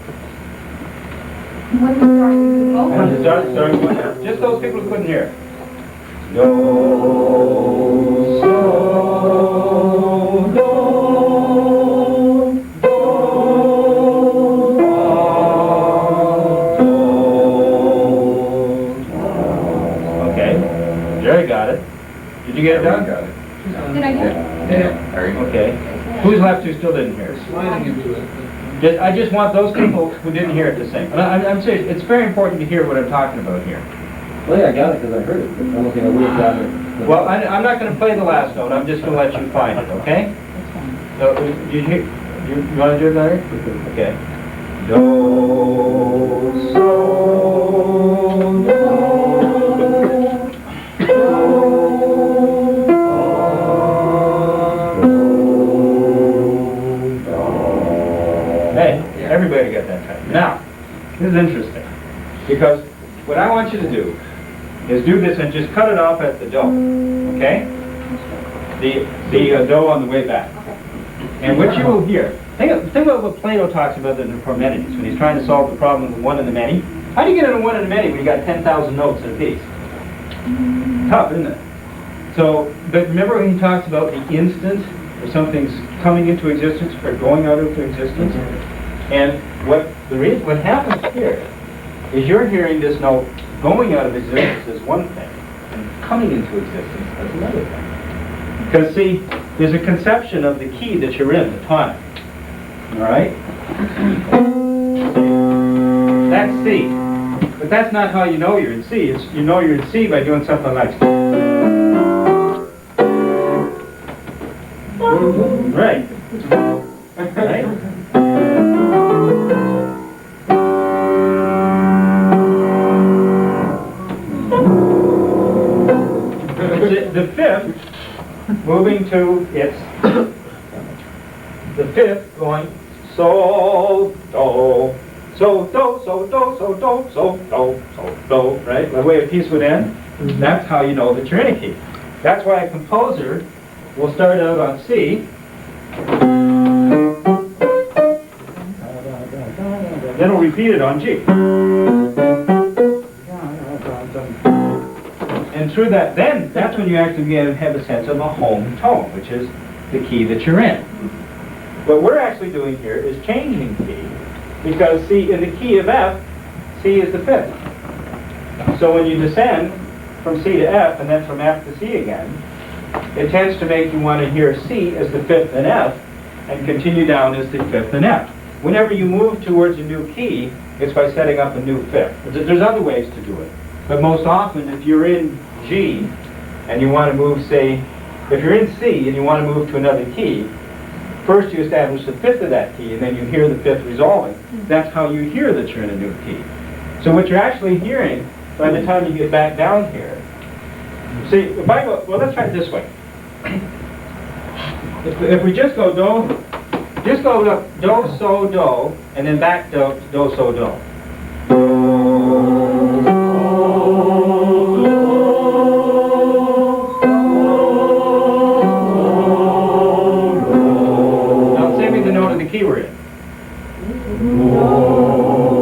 When you start with the vocal. Just those people who couldn't hear. Do, so, do, do, okay, Jerry got it. Did you get it done? Got it. Did I get it? Okay. Who's left who still didn't hear it? Sliding into it. I just want those people who didn't hear it to sing. And I'm serious, it's very important to hear what I'm talking about here. Well, yeah, I got it because I heard it, but I don't think I would have gotten it. Well, I'm not going to play the last note, I'm just going to let you find it, okay? So, you want to do it, Larry? Okay. Do, so, do, Hey, everybody got that time. Now, this is interesting, because what I want you to do is do this and just cut it off at the do, okay? The do on the way back. And what you will hear, think about what Plato talks about in the Parmenides, when he's trying to solve the problem of the one and the many. How do you get a one and a many when you got 10,000 notes in a piece? Tough, isn't it? So, but remember when he talks about the instant, or something's coming into existence, or going out into existence? And what happens here is you're hearing this note going out of existence as one thing, and coming into existence as another thing. Because see, there's a conception of the key that you're in, the tonic. All right? That's C. But that's not how you know you're in C. You know you're in C by doing something like... Right. Right? The fifth moving to its, the fifth going so, do, so, do, so, do, so, do, so, do, so, do, right? The way a piece would end, that's how you know that you're in a key. That's why a composer will start out on C, then he'll repeat it on G. And through that, then, that's when you actually have a sense of a home tone, which is the key that you're in. What we're actually doing here is changing key, because C, in the key of F, C is the fifth. So when you descend from C to F, and then from F to C again, it tends to make you want to hear C as the fifth in F, and continue down as the fifth in F. Whenever you move towards a new key, it's by setting up a new fifth. There's other ways to do it. But most often, if you're in G, and you want to move, say, if you're in C and you want to move to another key, first you establish the fifth of that key, and then you hear the fifth resolving. That's how you hear that you're in a new key. So what you're actually hearing, by the time you get back down here, see, if I go, well, let's try it this way. If we just go do, just go do, so, do, and then back do, so, do. Now say me the note of the key we're in.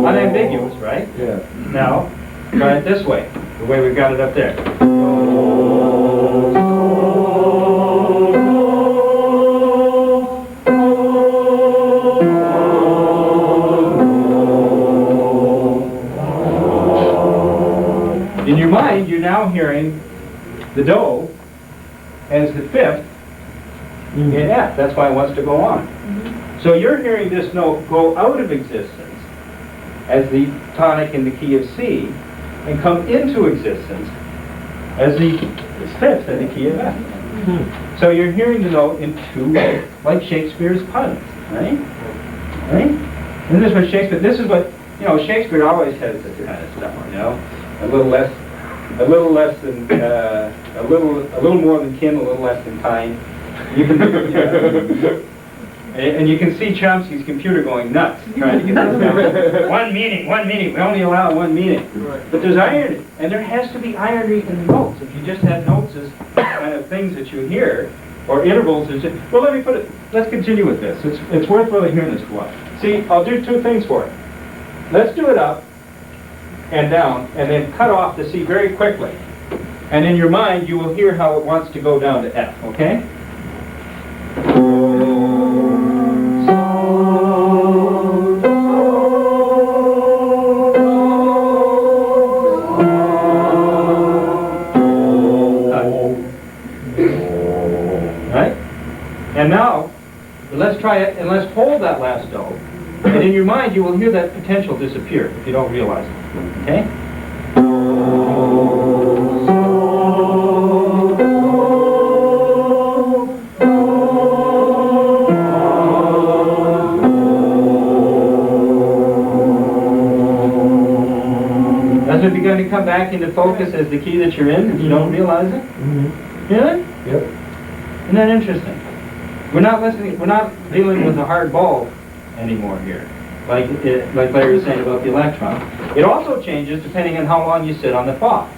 Unambiguous, right? Yeah. Now, try it this way, the way we've got it up there. In your mind, you're now hearing the do as the fifth in F. That's why it wants to go on. So you're hearing this note go out of existence as the tonic in the key of C and come into existence as the fifth in the key of F. So you're hearing the note in two ways, like Shakespeare's puns, right? Right? And this is what Shakespeare, this is what, you know, Shakespeare always has this kind of stuff, you know? A little less than, a little more than kin, a little less than kind. You can, and you can see Chomsky's computer going nuts trying to get this down. One meaning, we only allow one meaning. But there's irony, and there has to be irony in the notes. If you just have notes as kind of things that you hear, or intervals, well, let me put it, let's continue with this. It's worth really hearing this for a while. See, I'll do two things for it. Let's do it up and down, and then cut off the C very quickly. And in your mind, you will hear how it wants to go down to F, okay? Right? And now, let's try it, and let's hold that last do. And in your mind, you will hear that potential disappear if you don't realize it. Okay? Has it begun to come back into focus as the key that you're in if you don't realize it? Really? Yep. Isn't that interesting? We're not listening, we're not dealing with a hard ball anymore here, like Larry was saying about the electron. It also changes depending on how long you sit on the fob.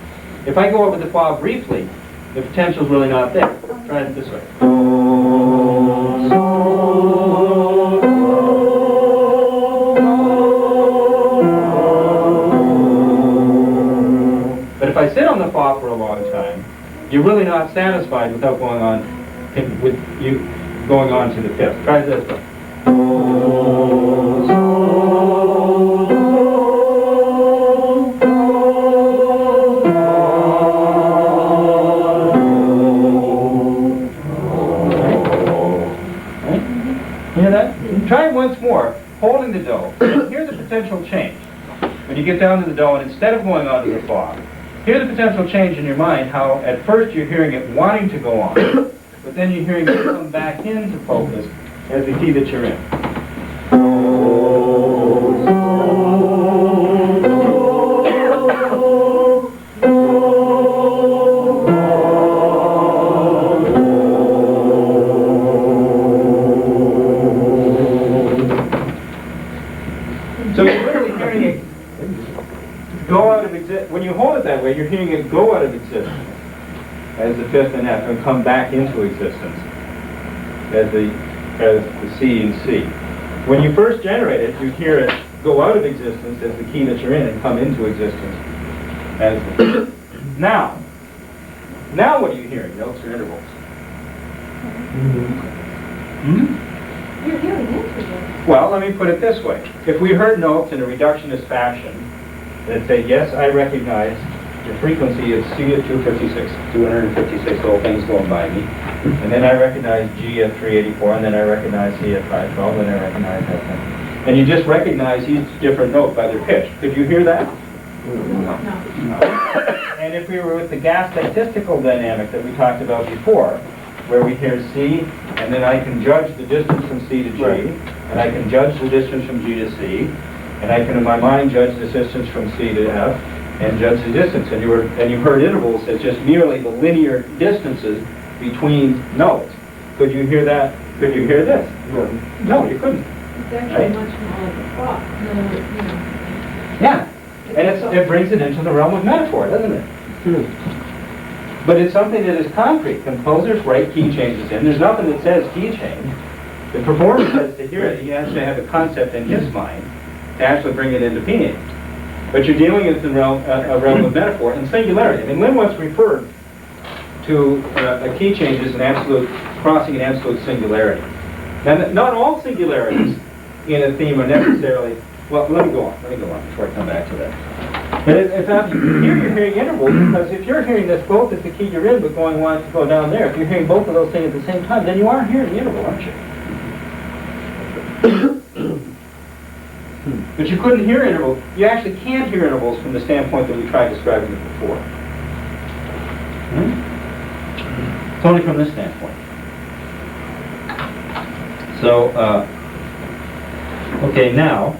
If I go over the fob briefly, the potential's really not there. Try it this way. But if I sit on the fob for a long time, you're really not satisfied without going on to the fifth. Try this one. Hear that? Try it once more, holding the do. Hear the potential change. When you get down to the do, and instead of going on to the fob, hear the potential change in your mind, how at first you're hearing it wanting to go on, but then you're hearing it come back into focus as the key that you're in. So you're literally hearing it go out of existence. When you hold it that way, you're hearing it go out of existence as the fifth and F and come back into existence as the C and C. When you first generate it, you hear it go out of existence as the key that you're in and come into existence as the Now what are you hearing? Notes or intervals? You're hearing intervals. Well, let me put it this way. If we heard notes in a reductionist fashion that say, yes, I recognize the frequency of C at 256 little things going by me, and then I recognize G at 384, and then I recognize C at 512, and then I recognize that thing. And you just recognize each different note by their pitch. Could you hear that? No. And if we were with the gas statistical dynamic that we talked about before, where we hear C, and then I can judge the distance from C to G, and I can judge the distance from G to C, and I can in my mind judge the distance from C to F, and judge the distance. And you heard intervals as just merely the linear distances between notes. Could you hear that? Could you hear this? No, you couldn't. It's actually much more like a clock. In other words, you know. Yeah, and it brings it into the realm of metaphor, doesn't it? But it's something that is concrete. Composers write key changes in. There's nothing that says key change. The performer has to hear it. He has to have a concept in his mind to actually bring it into being. But you're dealing with a realm of metaphor and singularity. I mean, Lynn once referred to a key change as an absolute, crossing an absolute singularity. Now, not all singularities in a theme are necessarily, well, let me go on before I come back to that. But it's not, here you're hearing intervals, because if you're hearing this both as the key you're in, but going on to go down there, if you're hearing both of those things at the same time, then you are hearing the interval, aren't you? But you couldn't hear intervals. You actually can't hear intervals from the standpoint that we tried describing it before. It's only from this standpoint. So, okay, now,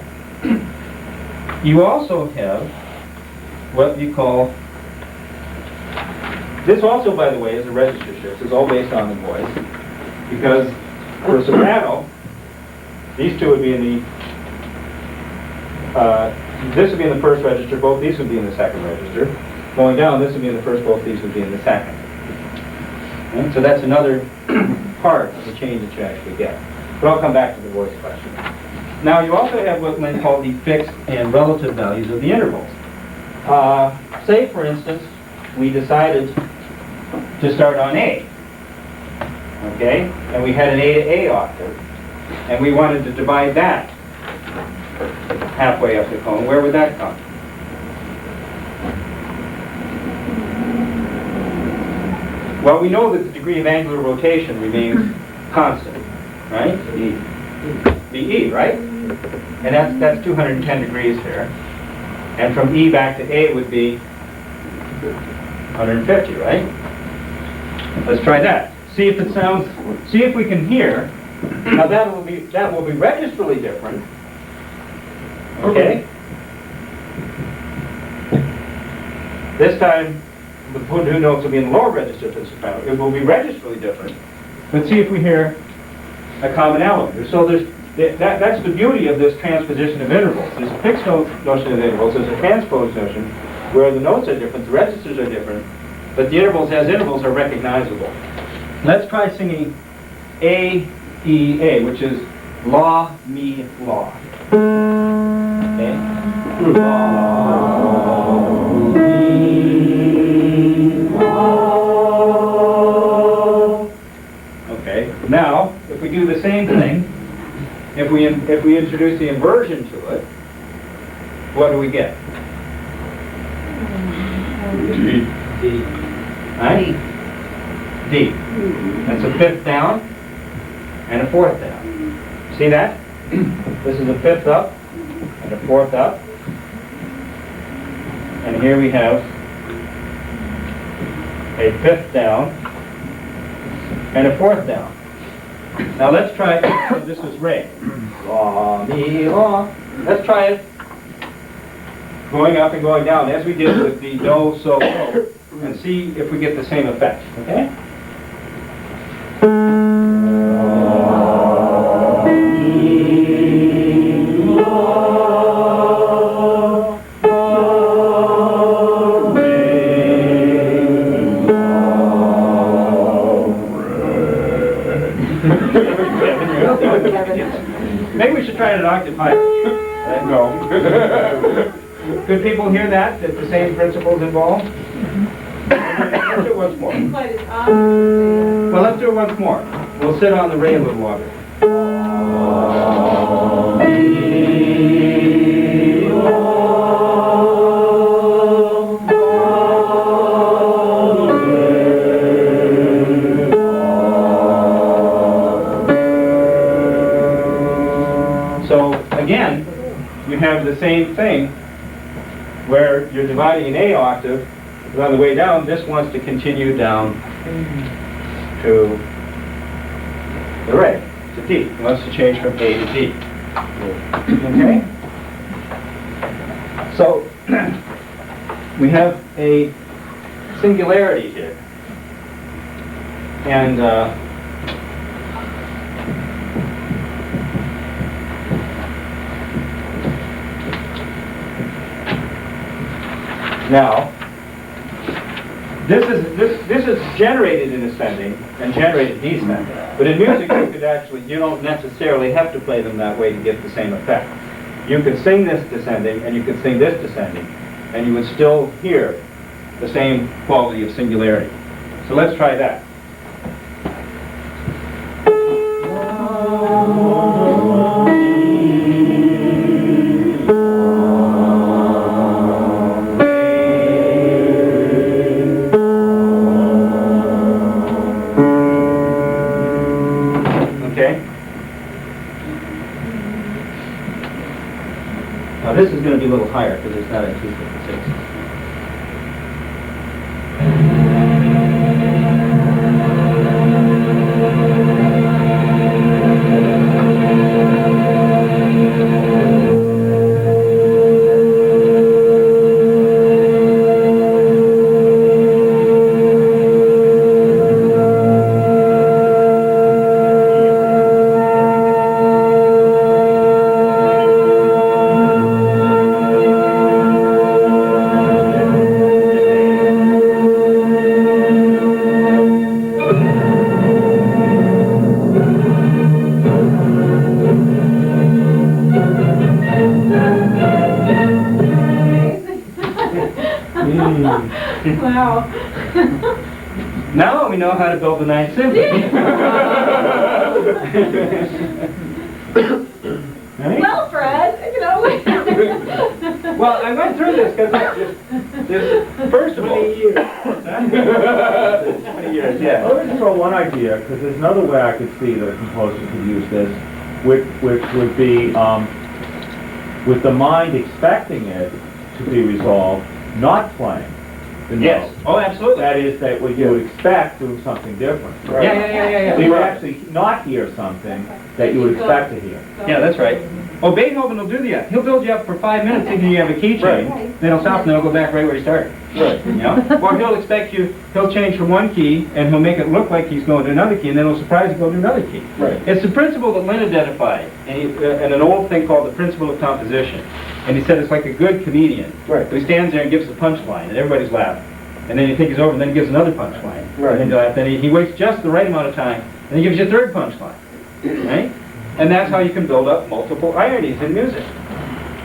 you also have what you call, this also, by the way, is a register shift. It's all based on the voice. Because for a soprano, these two would be in the, this would be in the first register, both these would be in the second register. Going down, this would be in the first, both these would be in the second. And so that's another part of the change that you actually get. But I'll come back to the voice question. Now you also have what Lynn called the fixed and relative values of the intervals. Say, for instance, we decided to start on A. Okay? And we had an A to A octave. And we wanted to divide that halfway up the cone. Where would that come? Well, we know that the degree of angular rotation remains constant, right? The E, right? And that's 210 degrees there. And from E back to A would be 150, right? Let's try that. See if it sounds, see if we can hear. Now that will be registrally different. Okay? This time, the two notes will be in the lower register for the soprano. It will be registrally different. Let's see if we hear a common element. So that's the beauty of this transposition of intervals. There's a fixed notion of intervals. There's a transposed notion where the notes are different, the registers are different, but the intervals as intervals are recognizable. Let's try singing A, E, A, which is La, Mi, La. Okay? La, Mi, La. Okay. Now, if we do the same thing, if we introduce the inversion to it, what do we get? D. Right? D. That's a fifth down and a fourth down. See that? This is a fifth up and a fourth up. And here we have a fifth down and a fourth down. Now let's try, so this is Re. La, Mi, La. Let's try it going up and going down as we did with the Do, So, So, and see if we get the same effect, okay? La, Mi, La. higher. Let go. Could people hear that the same principles involved? Let's do it once more. Well, let's do it once more. We'll sit on the ray a little longer. So again, you have the same thing where you're dividing an A octave, but on the way down, this wants to continue down to the ray, to D. It wants to change from A to D. Okay? So, we have a singularity here. And now, this is generated in ascending and generated descending. But in music, you don't necessarily have to play them that way to get the same effect. You could sing this descending and you could sing this descending, and you would still hear the same quality of singularity. So let's try that. Now this is going to be a little higher because it's not a 256. Wow. Now we know how to build the Ninth Symphony. Well, Fred, you know. Well, I went through this because first of all, 20 years. 20 years, yeah. Let me just throw one idea, because there's another way I could see that a composer could use this, which would be with the mind expecting it to be resolved, not playing the note. Yes. Oh, absolutely. That is, that what you would expect doing something different. Right. Yeah. So you would actually not hear something that you would expect to hear. Yeah, that's right. Oh, Beethoven will do that. He'll build you up for 5 minutes thinking you have a key change. Right. Then he'll stop and then he'll go back right where he started. Right. You know? Or he'll expect you, he'll change from one key and he'll make it look like he's going to another key and then he'll surprise you go to another key. Right. It's the principle that Lynn identified and an old thing called the principle of composition. And he said it's like a good comedian. Right. Who stands there and gives the punchline and everybody's laughing. And then you think he's over and then he gives another punchline. Right. And then you laugh. Then he waits just the right amount of time and he gives you a third punchline. Right? And that's how you can build up multiple ironies in music.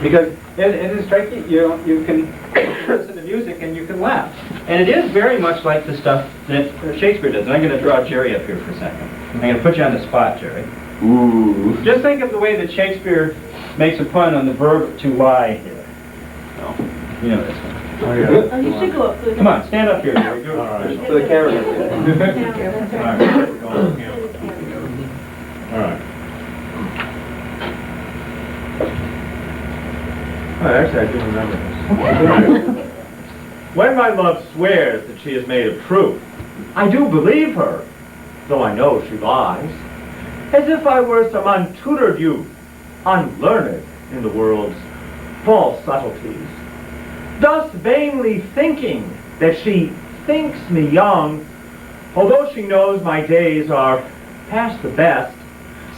Because it is striking, you can listen to music and you can laugh. And it is very much like the stuff that Shakespeare does. And I'm going to draw Jerry up here for a second. I'm going to put you on the spot, Jerry. Ooh. Just think of the way that Shakespeare makes a pun on the verb to lie here. No, you know this one. Oh, yeah. Oh, you should go up to the Come on, stand up here, Jerry. Do it. All right. To the camera. All right. Oh, actually, I do remember this. When my love swears that she is made of truth, I do believe her, though I know she lies, as if I were some untutored youth, unlearned in the world's false subtleties, thus vainly thinking that she thinks me young, although she knows my days are past the best.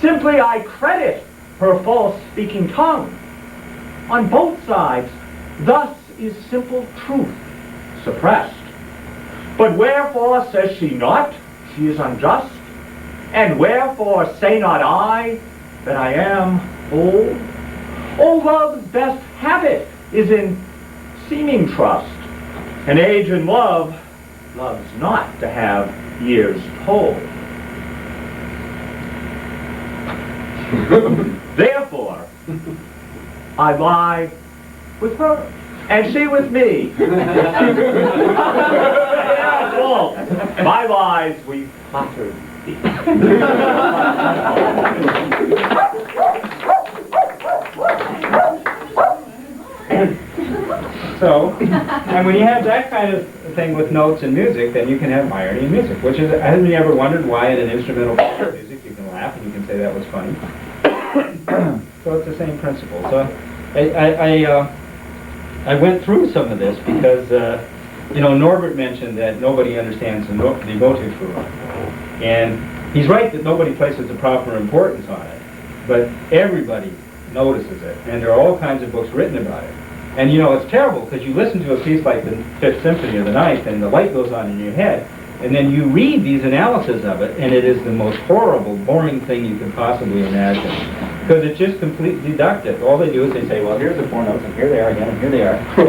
Simply I credit her false speaking tongue. On both sides, thus is simple truth suppressed. But wherefore says she not, she is unjust? And wherefore say not I, that I am old, Oh, love's best habit is in seeming trust. An age in love loves not to have years told. Therefore, I lie with her, and she with me. They are false. My lies we flattered thee. So, and when you have that kind of thing with notes and music, then you can have irony in music, which is, haven't you ever wondered why in an instrumental piece of music you can laugh and you can say that was funny? So it's the same principle. So I went through some of this because, you know, Norbert mentioned that nobody understands the Motivführung. And he's right that nobody places the proper importance on it, but everybody notices it, and there are all kinds of books written about it. And you know, it's terrible because you listen to a piece like the Fifth Symphony or the Ninth, and the light goes on in your head, and then you read these analyses of it, and it is the most horrible, boring thing you could possibly imagine. Because it's just completely deductive. All they do is they say, well, here's the four notes, and here they are again, and here they are. And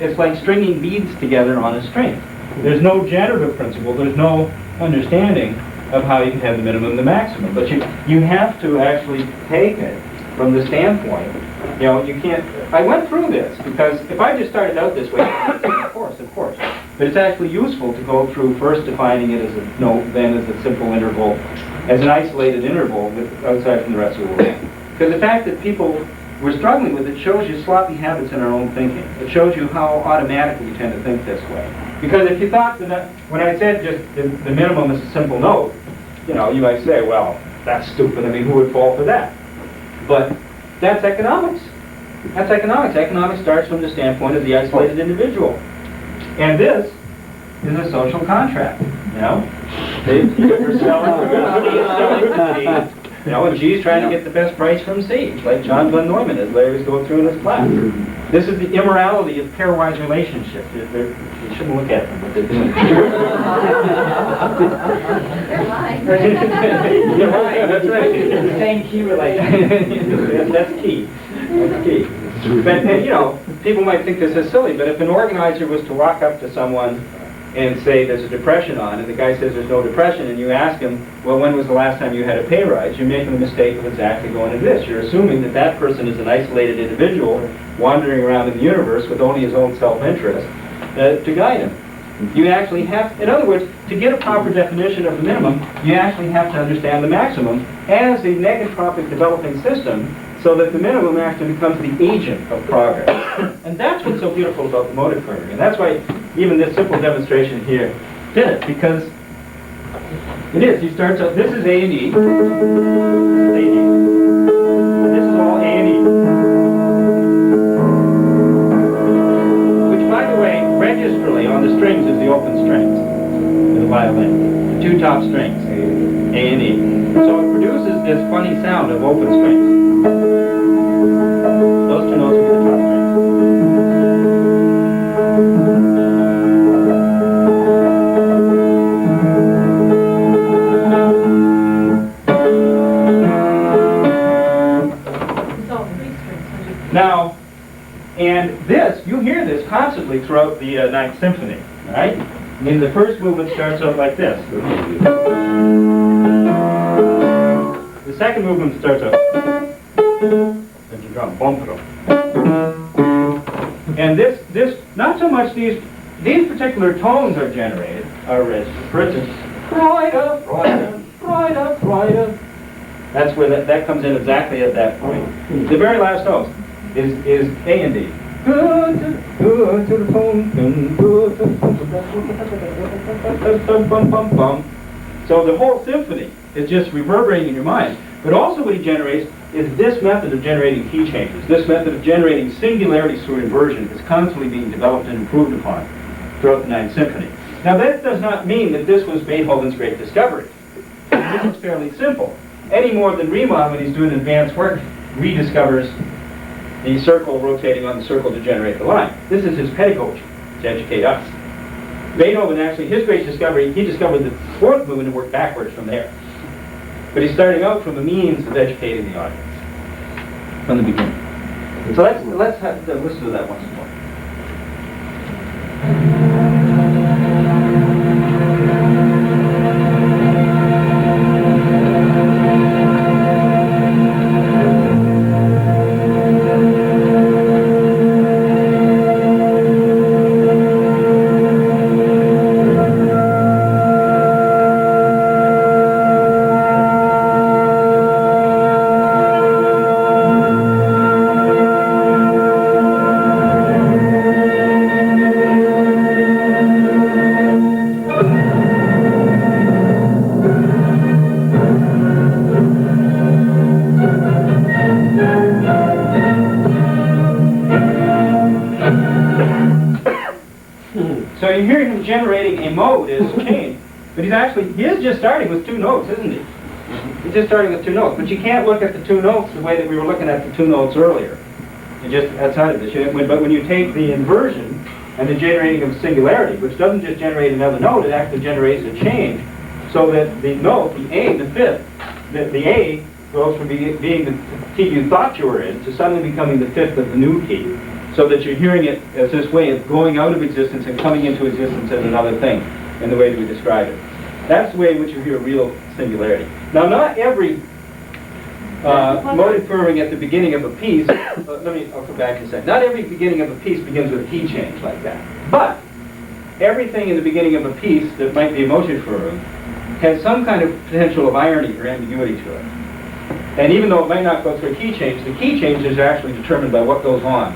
it's like stringing beads together on a string. There's no generative principle. There's no understanding of how you can have the minimum and the maximum. But you have to actually take it from the standpoint. You know, you can't. I went through this because if I just started out this way, of course. But it's actually useful to go through first defining it as a note, then as a simple interval, as an isolated interval outside from the rest of the world. Because the fact that people were struggling with it shows you sloppy habits in our own thinking. It shows you how automatically we tend to think this way. Because if you thought that when I said just the minimum is a simple note, you know, you might say, well, that's stupid. I mean, who would fall for that? But that's economics. That's economics. Economics starts from the standpoint of the isolated individual. And this is a social contract, you know? You're selling to C. You know, and G's trying to get the best price from C, like John von Neumann, as Larry's going through in his class. This is the immorality of pairwise relationships. You shouldn't look at them, what they're doing. They're lying. You're lying, that's right. It's the same key relation. That's key. That's key. But, you know, people might think this is silly, but if an organizer was to walk up to someone and say there's a depression on, and the guy says there's no depression, and you ask him, well, when was the last time you had a pay rise? You're making the mistake of exactly going to this. You're assuming that that person is an isolated individual wandering around in the universe with only his own self-interest to guide him. You actually have, in other words, to get a proper definition of the minimum, you actually have to understand the maximum as a negotropic developing system, so that the minimum actually becomes the agent of progress. And that's what's so beautiful about the Motivführung. And that's why even this simple demonstration here did it, because it is. He starts out, this is A and E. This is A and E. And this is all A and E. Which, by the way, registrally on the strings is the open strings of the violin. The two top strings, A and E. So it produces this funny sound of open strings. Those two notes will be the top strings. It's all three strings. Now, and this, you hear this constantly throughout the Ninth Symphony, all right? I mean, the first movement starts out like this. The second movement starts out. There's a drum, bum-pa-dum. And this, not so much these particular tones are generated, are registered. For instance, Freude, Freude, Freude, Freude. That's where that comes in exactly at that point. The very last note is A and D. Good to the phone, good to the phone. So the whole symphony is just reverberating in your mind. But also what he generates is this method of generating key changes. This method of generating singularities through inversion is constantly being developed and improved upon throughout the Ninth Symphony. Now that does not mean that this was Beethoven's great discovery. This is fairly simple. Any more than Riemann, when he's doing advanced work, rediscovers the circle rotating on the circle to generate the line. This is his pedagogy to educate us. Beethoven actually, his great discovery, he discovered the fourth movement and worked backwards from there. But he's starting out from the means of educating the audience from the beginning. So listen to that once more. So you're hearing him generating a mode as change, but he is just starting with 2 notes, isn't he? He's just starting with 2 notes, but you can't look at the 2 notes the way that we were looking at the 2 notes earlier. You're just outside of this. But when you take the inversion and the generating of singularity, which doesn't just generate another note, it actually generates a change, so that the note, the A, the fifth, the A goes from being the key you thought you were in to suddenly becoming the fifth of the new key, so that you're hearing it as this way of going out of existence and coming into existence as another thing, in the way that we describe it. That's the way in which you hear real singularity. Now, not every Motivführung at the beginning of a piece, I'll come back in a second. Not every beginning of a piece begins with a key change like that. But everything in the beginning of a piece that might be a Motivführung has some kind of potential of irony or ambiguity to it. And even though it might not go through a key change, the key changes are actually determined by what goes on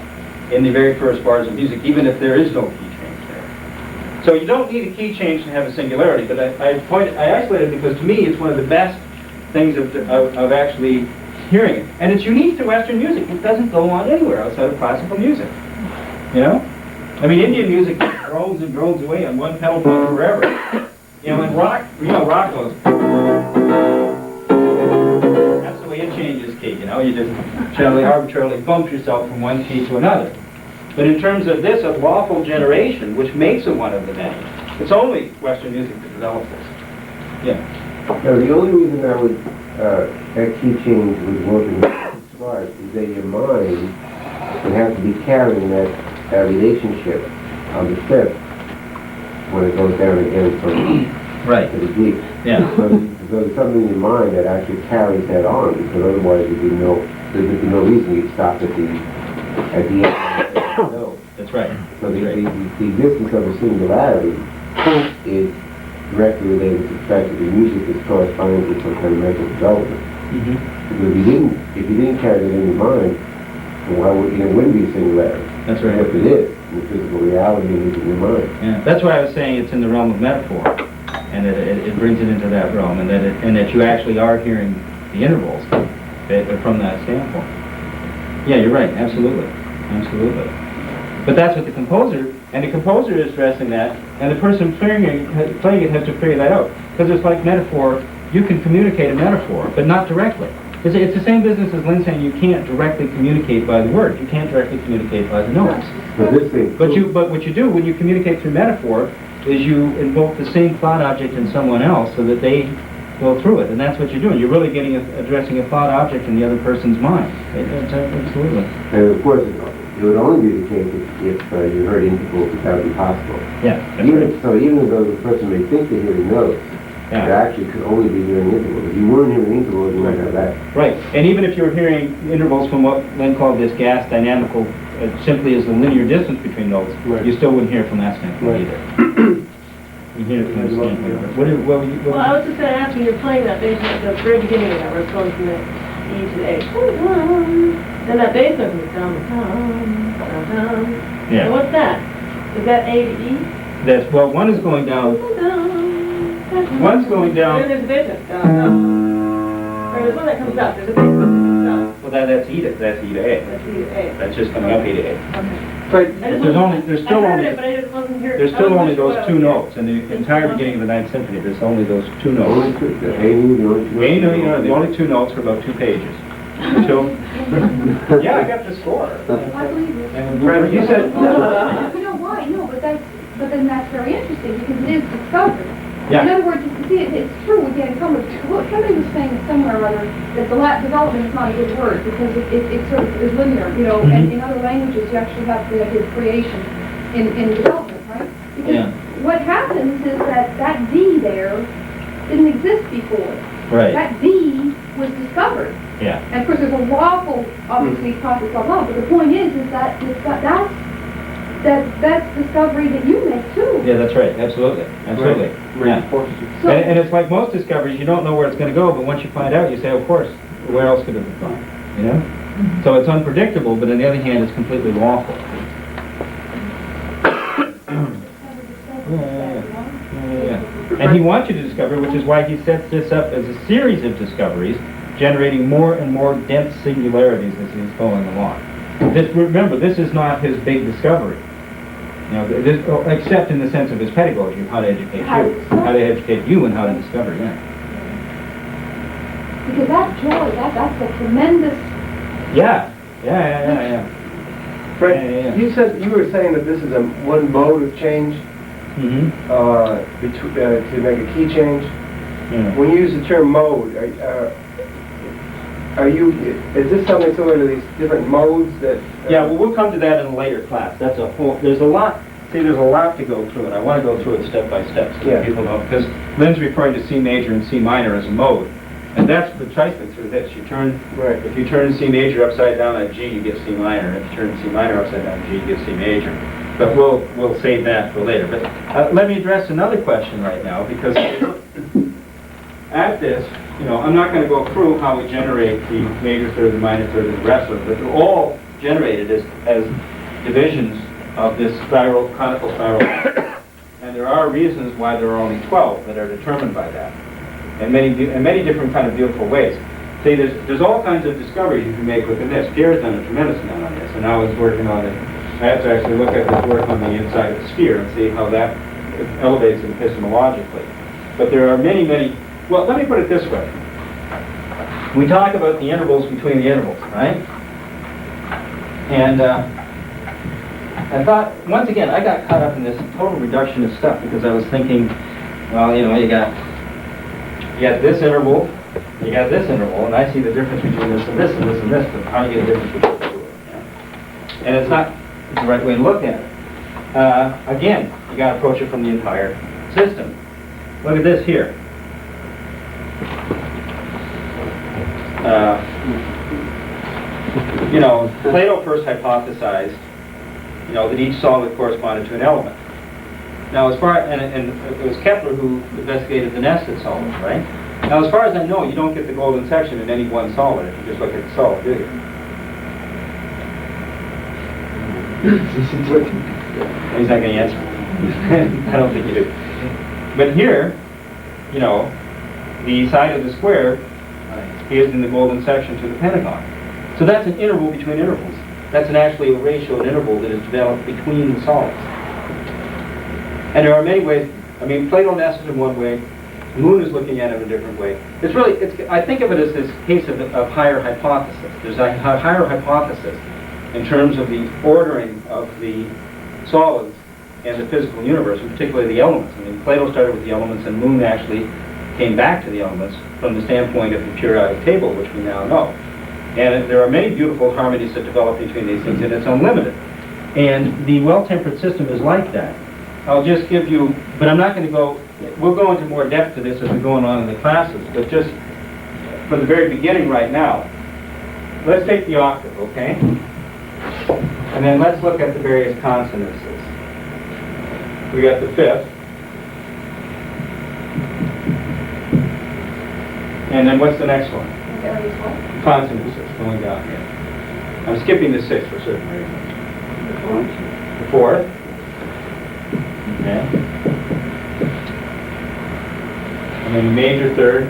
in the very first bars of music, even if there is no key change there. So you don't need a key change to have a singularity, but I isolated it because to me it's one of the best things of actually hearing it. And it's unique to Western music. It doesn't go on anywhere outside of classical music. You know? I mean, Indian music drones and drones away on one pedal point forever. You know, and rock goes. That's the way it changes key, you know? You just generally arbitrarily bump yourself from one key to another. But in terms of this, a lawful generation, which makes it one of the many, it's only Western music that develops this. Yeah. Now, the only reason I would, that key change would work in this part is that your mind would have to be carrying that relationship on the fifth when it goes down again from right to the deep. Yeah. So there's something in your mind that actually carries that on, because otherwise there'd be no reason you'd stop at the end. No. That's right. So the existence of a singularity is directly related to the fact that the music is corresponding to some kind of mental development. Because if you didn't carry it in your mind, then why would it wouldn't be a singularity? That's right. If it is, the physical reality is in your mind. Yeah. That's why I was saying it's in the realm of metaphor, and that it brings it into that realm, and that you actually are hearing the intervals from that standpoint. Yeah, you're right. Absolutely. Absolutely. But that's what the composer is stressing that, and the person playing it has to figure that out. Because it's like metaphor, you can communicate a metaphor, but not directly. It's the same business as Lynn saying you can't directly communicate by the word. You can't directly communicate by the notes. But what you do when you communicate through metaphor is you invoke the same thought object in someone else so that they go through it, and that's what you're doing. You're really addressing a thought object in the other person's mind. Absolutely. And of course, it would only be the case if you heard intervals, if that would be possible. Yeah. So even though the person may think they're hearing notes, they actually could only be hearing intervals. If you weren't hearing intervals, you wouldn't have that. Right. And even if you were hearing intervals from what Lynn called this gas dynamical, simply as the linear distance between notes, you still wouldn't hear it from that standpoint either. You hear it from that standpoint. Well, I was just going to ask when you're playing that bass note at the very beginning of that, where it's going from the E to the A. Then that bass note goes down, down. Yeah. So what's that? Is that A to E? That's, well, one is going down. One's going down. And then there's a bass note down. Or there's one that comes up. There's a bass note that comes up. Well, that's E to A. That's E to A. That's just coming up E to A. Okay. But there's still only those 2 notes in the entire beginning of the Ninth Symphony. There's only those 2 notes. The only 2 notes for about 2 pages. Yeah, I got the score. I believe you. And Fred, you said. You know why? No, but then that's very interesting because it is discovery. Yeah. In other words, see, it's true, again, somebody was saying somewhere or other that development is not a good word because it sort of is linear, you know, and in other languages you actually have the idea of creation in development, right? Because what happens is that D there didn't exist before. Right. That D was discovered. Yeah. And of course there's a lawful, obviously, process of law, but the point is that's discovery that you make too. Yeah, that's right. Absolutely. Absolutely. Yeah. So, And it's like most discoveries, you don't know where it's going to go, but once you find out, you say, of course, where else could it have gone? You know? So it's unpredictable, but on the other hand, it's completely lawful. And he wants you to discover, which is why he sets this up as a series of discoveries, generating more and more dense singularities as he's going along. Remember, this is not his big discovery. You know, except in the sense of his pedagogy of how to educate you, how to educate you and how to discover, because that joy, that's a tremendous... Yeah. Fred, you were saying that this is one mode of change to make a key change. Yeah. When you use the term mode, is this something similar to these different modes that... Yeah, well, we'll come to that in a later class. There's a lot to go through, and I want to go through it step by step so that people know, because Lynn's referring to C major and C minor as a mode, and that's precisely through this. If you turn C major upside down on G, you get C minor. If you turn C minor upside down on G, you get C major. But we'll save that for later. But let me address another question right now, because at this, you know, I'm not going to go through how we generate the major third, the minor third, and the rest of it, but they're all generated as divisions of this conical spiral. And there are reasons why there are only 12 that are determined by that, and many different kind of beautiful ways. See, there's all kinds of discoveries you can make within this. Pierre's done a tremendous amount on this, and I was working on it. I have to actually look at this work on the inside of the sphere and see how that elevates epistemologically. But there are many. Well, let me put it this way. We talk about the intervals between the intervals, right? And I thought, once again, I got caught up in this total reductionist stuff because I was thinking, well, you know, you got this interval, you got this interval, and I see the difference between this and this and this and this, but how do you get a difference between the two? Yeah. And it's not the right way to look at it. Again, you got to approach it from the entire system. Look at this here. You know, Plato first hypothesized, you know, that each solid corresponded to an element. Now, and it was Kepler who investigated the nested solids, right? Now, as far as I know, you don't get the golden section in any one solid if you just look at the solid, do you? He's not going to answer. I don't think you do. But here, you know, the side of the square is in the golden section to the pentagon. So that's an interval between intervals. That's actually a ratio, an interval that is developed between the solids. And there are many ways. I mean, Plato nests in one way. Moon is looking at it in a different way. I think of it as this case of higher hypothesis. There's a higher hypothesis in terms of the ordering of the solids and the physical universe, and particularly the elements. I mean, Plato started with the elements, and Moon actually came back to the elements from the standpoint of the periodic table, which we now know. And there are many beautiful harmonies that develop between these things, and it's unlimited. And the well-tempered system is like that. I'll just give you, but I'm not going to go, we'll go into more depth to this as we go on in the classes, but just for the very beginning right now, let's take the octave, okay? And then let's look at the various consonances. We got the fifth. And then what's the next one? Consonances, going down here. I'm skipping the sixth for certain reasons. The fourth. Okay. And then the major third.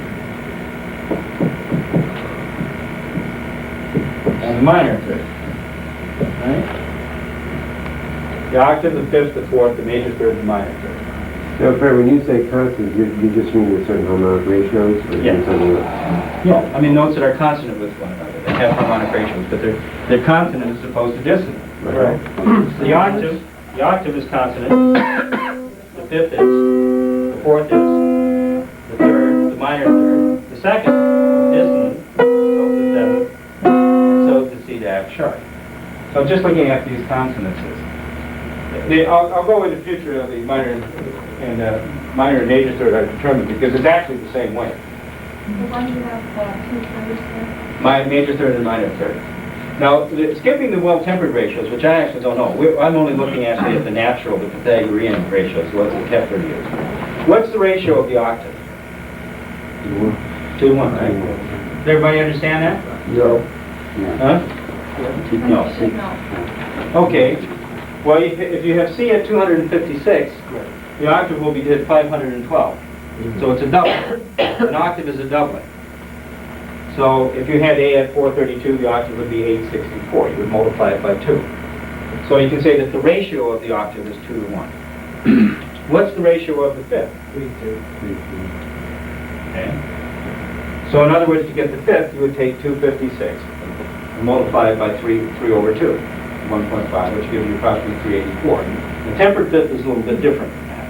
And the minor third. Right? The octave, the fifth, the fourth, the major third, the minor third. So, Fred, when you say constant, you just mean with certain harmonic ratios? Or Yeah. something else? Yeah, I mean notes that are consonant with one another. They have harmonic ratios, but they're consonant as opposed to dissonant. Right. The octave is consonant. The fifth is. The fourth is. minor third. The second, dissonant, so is the seventh, and so is the C dash sharp. So just looking at these consonances. I'll go in the future of the minor and major third are determined because it's actually the same way. The one you have two thirds there? My major third and minor third. Now, skipping the well-tempered ratios, which I actually don't know. I'm only looking actually at the natural, the Pythagorean ratios, what the Kepler used. What's the ratio of the octave? 2 to 1, right? Does everybody understand that? No. Huh? No. No. Okay. Well, if you have C at 256, the octave will be at 512. So it's a doublet. An octave is a doublet. So if you had A at 432, the octave would be 864. You would multiply it by 2. So you can say that the ratio of the octave is 2 to 1. What's the ratio of the fifth? 3 2. Okay. So in other words, to get the fifth, you would take 256 and multiply it by 3 over 2, 1.5, which gives you approximately 384. The tempered fifth is a little bit different than that.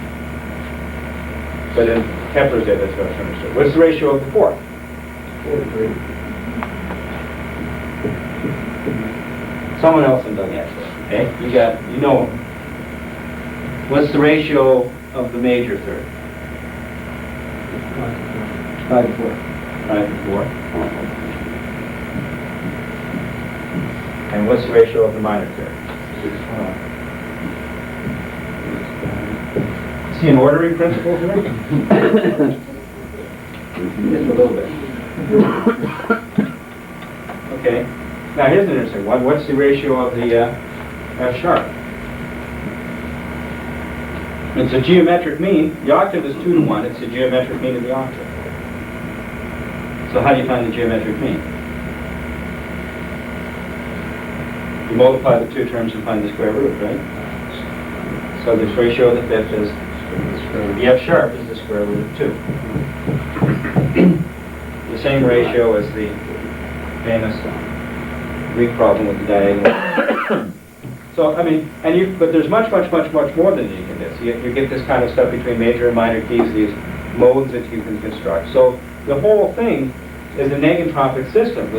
But in Kepler's day, that's what I understood. What's the ratio of the fourth? 4 to 3. Someone else than Doug answered. Okay, you know. What's the ratio of the major third? 5 to 4. 5 to 4. And what's the ratio of the minor third? 6 to 5. See an ordering principle here? Just a little bit. Okay. Now here's an interesting one. What's the ratio of the F sharp? It's a geometric mean. The octave is 2 to 1. It's the geometric mean of the octave. So how do you find the geometric mean? You multiply the two terms and find the square root, right? So this ratio of the fifth is the F sharp is the square root of 2. The same ratio as the famous Greek problem with the diagonal. So, I mean, but there's much more than you can do. So you get this kind of stuff between major and minor keys, these modes that you can construct. So the whole thing is a negentropic system,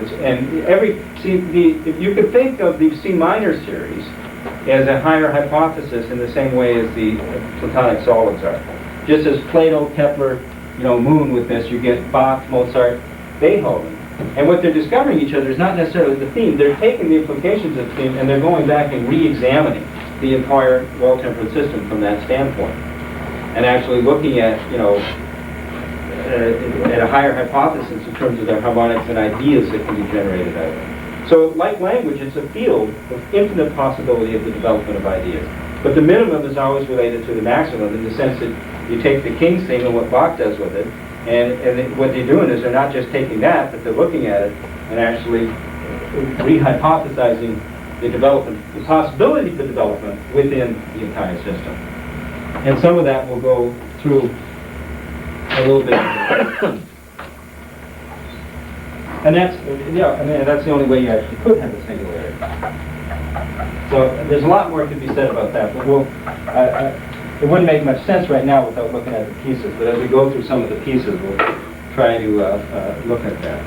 you could think of the C minor series as a higher hypothesis in the same way as the Platonic solids are. Just as Plato, Kepler, Moon with this, you get Bach, Mozart, Beethoven. And what they're discovering each other is not necessarily the theme. They're taking the implications of the theme and they're going back and re-examining the entire well-tempered system from that standpoint. And actually looking at, at a higher hypothesis in terms of their harmonics and ideas that can be generated out of it. So like language, it's a field of infinite possibility of the development of ideas. But the minimum is always related to the maximum in the sense that you take the King's theme and what Bach does with it, and what they're doing is they're not just taking that, but they're looking at it and actually re-hypothesizing the development, the possibility for development within the entire system. And some of that will go through a little bit. And that's, that's the only way you actually could have a singularity. So there's a lot more to be said about that, but it wouldn't make much sense right now without looking at the pieces, but as we go through some of the pieces, we'll try to look at that.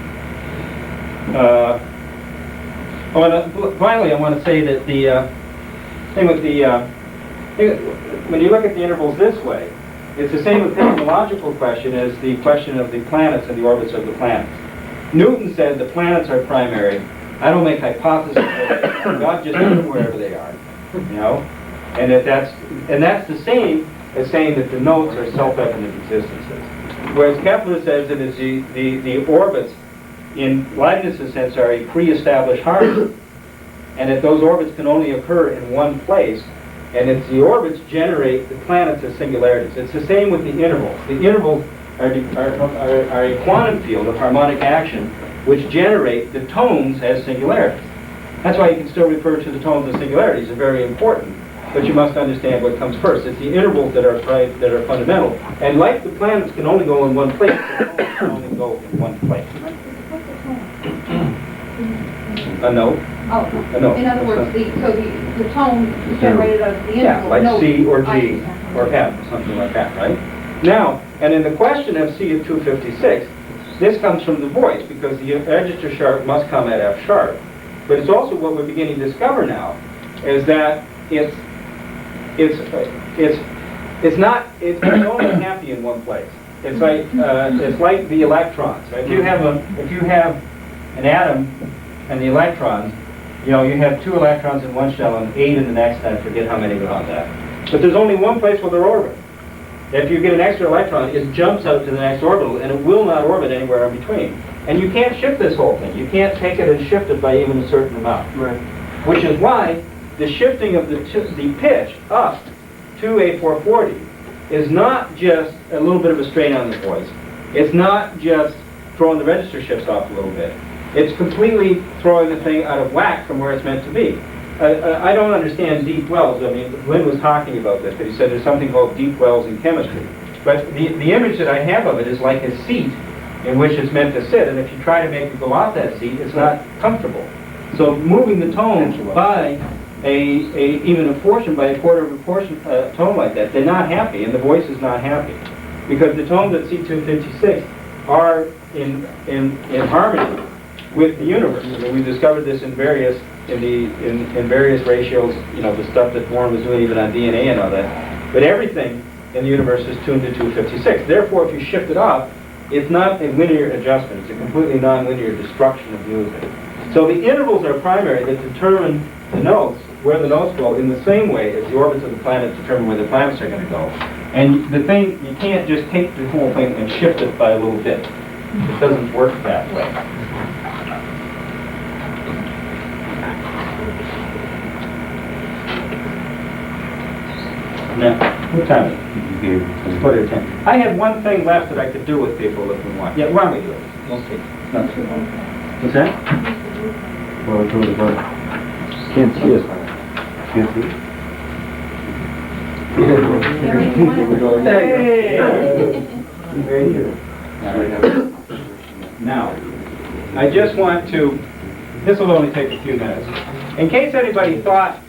Finally, I want to say that the thing with when you look at the intervals this way, it's the same epistemological question as the question of the planets and the orbits of the planets. Newton said the planets are primary. I don't make hypotheses. God just put them wherever they are, and that's the same as saying that the notes are self-evident existences. Whereas Kepler says that it's the orbits, in Leibniz's sense, are a pre-established harmony, and that those orbits can only occur in one place, and it's the orbits generate the planets as singularities. It's the same with the intervals. The intervals are a quantum field of harmonic action which generate the tones as singularities. That's why you can still refer to the tones as singularities. They're very important, but you must understand what comes first. It's the intervals that are fundamental. And like the planets can only go in one place, the tones can only go in one place. A note. Oh, a note. In other words, the tone is generated out of the interval. Yeah, like note. C or G or F or something like that, right? Now, And in the question of C of 256, this comes from the voice, because the register sharp must come at F sharp. But it's also what we're beginning to discover now, is that it's only happy in one place. It's like the electrons. Right? If you have an atom and the electrons, you have 2 electrons in one shell and 8 in the next, and I forget how many beyond that. But there's only one place where they're orbiting. If you get an extra electron, it jumps out to the next orbital, and it will not orbit anywhere in between. And you can't shift this whole thing. You can't take it and shift it by even a certain amount. Right. Which is why the shifting of the pitch up to a 440 is not just a little bit of a strain on the voice. It's not just throwing the register shifts off a little bit. It's completely throwing the thing out of whack from where it's meant to be. I don't understand deep wells. I mean, Lynn was talking about this, but he said there's something called deep wells in chemistry. But the image that I have of it is like a seat in which it's meant to sit, and if you try to make it go off that seat, it's not comfortable. So moving the tone by even a portion, by a quarter of a portion tone like that, they're not happy, and the voice is not happy. Because the tones at C256 are in harmony with the universe. I mean, we discovered this in various ratios, the stuff that Warren was doing even on DNA and all that. But everything in the universe is tuned to 256. Therefore, if you shift it off, it's not a linear adjustment. It's a completely non-linear destruction of music. So the intervals are primary that determine the notes, where the notes go, in the same way as the orbits of the planets determine where the planets are going to go. And the thing, you can't just take the whole thing and shift it by a little bit. It doesn't work that way. Now, what time is it? It's 10:15. I have one thing left that I could do with people if we want. Yeah, why don't we do it? We'll see. Not too long. What's that? Well, it's really fun. Can't see us. Can't see. Hey! Very good. Now, I just want to, this will only take a few minutes. In case anybody thought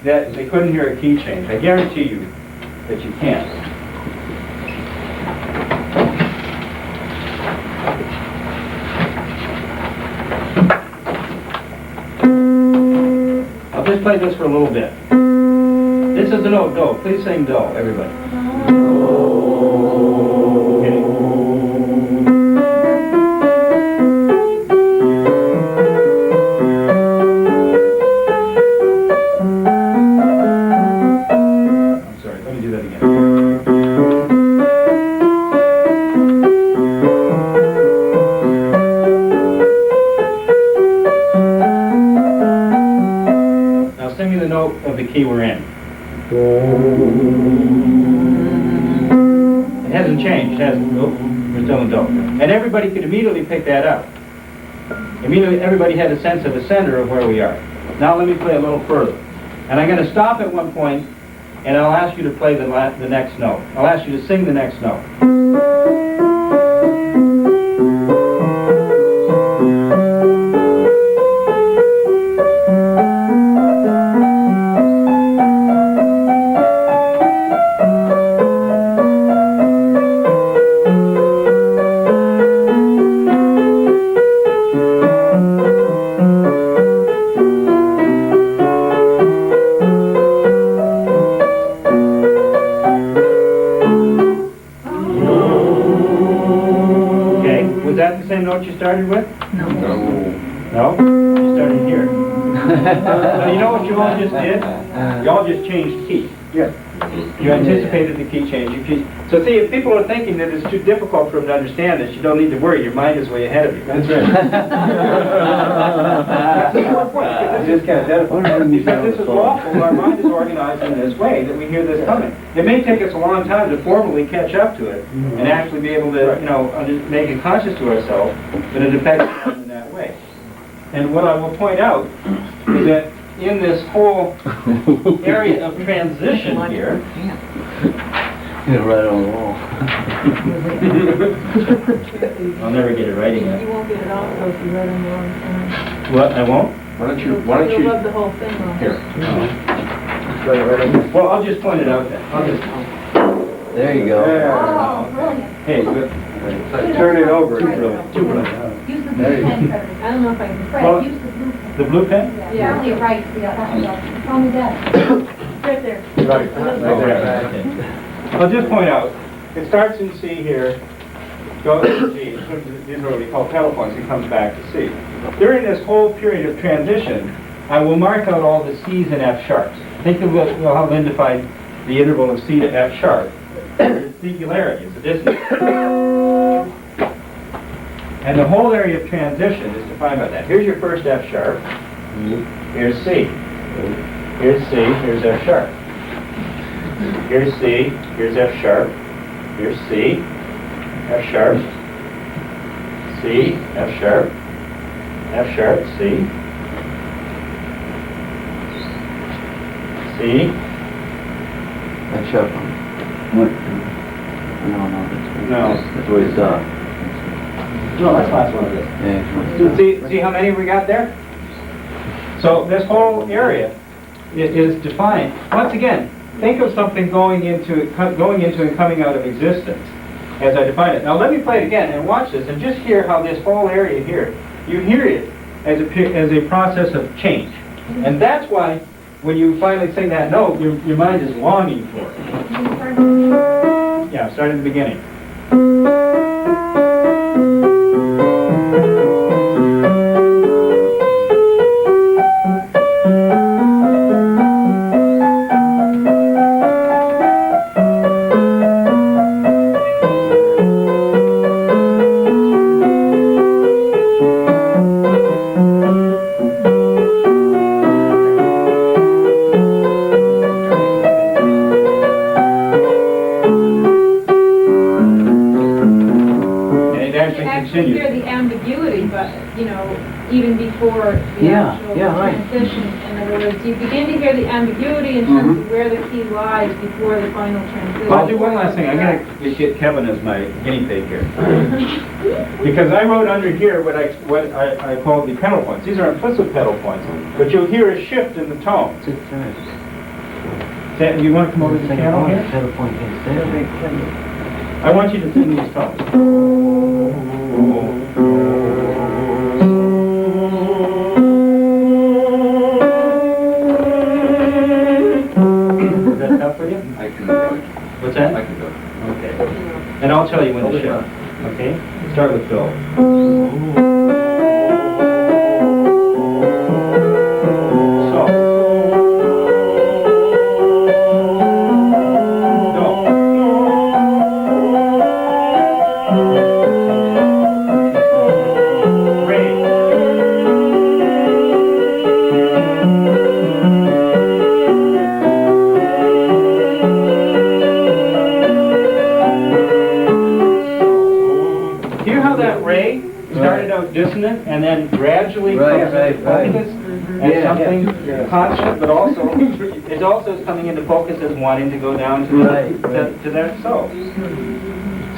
that they couldn't hear a key change, I guarantee you that you can't. I'll just play this for a little bit. This is the note do. Please sing do, everybody. Okay. I'm sorry, let me do that again. Now sing me the note of the key we're in. It hasn't changed, has it? Nope. We're still in do. And everybody could immediately pick that up. Immediately, everybody had a sense of the center of where we are. Now let me play a little further. And I'm going to stop at one point, and I'll ask you to play the next note. I'll ask you to sing the next note. Note you started with? No. No? You started here. So you know what you all just did? You all just changed key. Yeah. You anticipated the key change. So see, if people are thinking that it's too difficult for them to understand this, you don't need to worry. Your mind is way ahead of you. That's right. That's the core point. This is lawful. Our mind is organized in this way that we hear this coming. It may take us a long time to formally catch up to it and actually be able to, make it conscious to ourselves, but it affects us in that way. And what I will point out is that in this whole area of transition here, right on the wall. I'll never get it right again. You won't get it off though if you write on the wrong side. What? I won't? Why don't You'll rub the whole thing off. Here. Well, I'll just point it out then. There you go. Oh, brilliant. Hey, good. Turn it over. Right. Too brilliant. Use the There blue you pen, go. Fred. I don't know if I can. Fred, Well, use the blue pen. The blue pen? Yeah, only right, yeah, that was, call me that. Right there. Right. Right. I'll just point out, it starts in C here, goes to G, these are what we call pedal points, it comes back to C. During this whole period of transition, I will mark out all the C's and F sharps. Think of how Lynn defined the interval of C to F sharp. It's singularity, it's a distance. And the whole area of transition is defined by that. Here's your first F sharp. Here's C. Here's C, here's F sharp. Here's C, here's F sharp. Here's C, F sharp. C, F sharp. F sharp, C. C. F sharp. What? No. No. That's what it's No, that's the last one of this. Yeah. See how many we got there? So this whole area is defined. Once again, think of something going into and coming out of existence as I define it. Now let me play it again and watch this and just hear how this whole area here, you hear it as a process of change. And that's why when you finally sing that note, your mind is longing for it. Yeah, start at the beginning. Hear the ambiguity, but even before the actual transition. In other words, you begin to hear the ambiguity in terms of where the key lies before the final transition. I'll do one last thing. I'm going to get Kevin as my guinea pig here. Because I wrote under here what I called the pedal points. These are implicit pedal points, but you'll hear a shift in the tone. You want to come over to the piano here? Pedal point is I want you to sing these tones. Is that tough for you? I can do it. What's that? I can do it. Okay. And I'll tell you when to shift. Okay? Start with Phil. Dissonant and then gradually comes into focus as something constant, but also it also is coming into focus as wanting to go down to that so.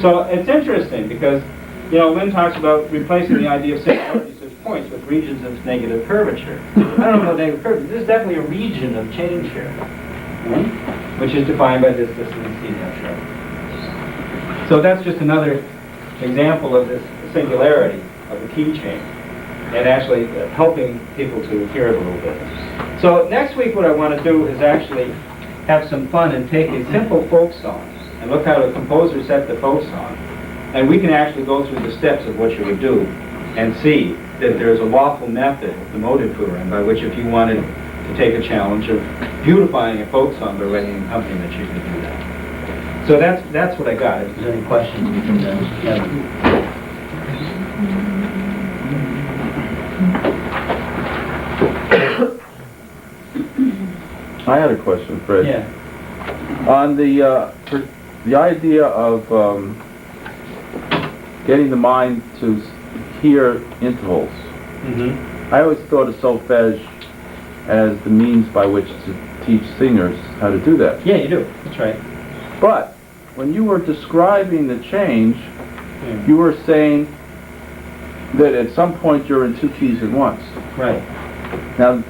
So it's interesting because Lynn talks about replacing the idea of singularities as points with regions of negative curvature. I don't know about negative curvature. This is definitely a region of change here, which is defined by this dissonance C sharp. So that's just another example of this singularity of the key change, and actually helping people to hear it a little bit. So next week what I want to do is actually have some fun and take a simple folk song and look how the composer set the folk song, and we can actually go through the steps of what you would do and see that there's a lawful method, the Motivführung, by which if you wanted to take a challenge of beautifying a folk song by writing an accompaniment, you could do that. So that's what I got. If there's any questions, we can Kevin. I had a question, Fred. Yeah. On the idea of getting the mind to hear intervals. I always thought of solfege as the means by which to teach singers how to do that. Yeah, you do. That's right. But when you were describing the change, you were saying that at some point you're in two keys at once. Right. Now,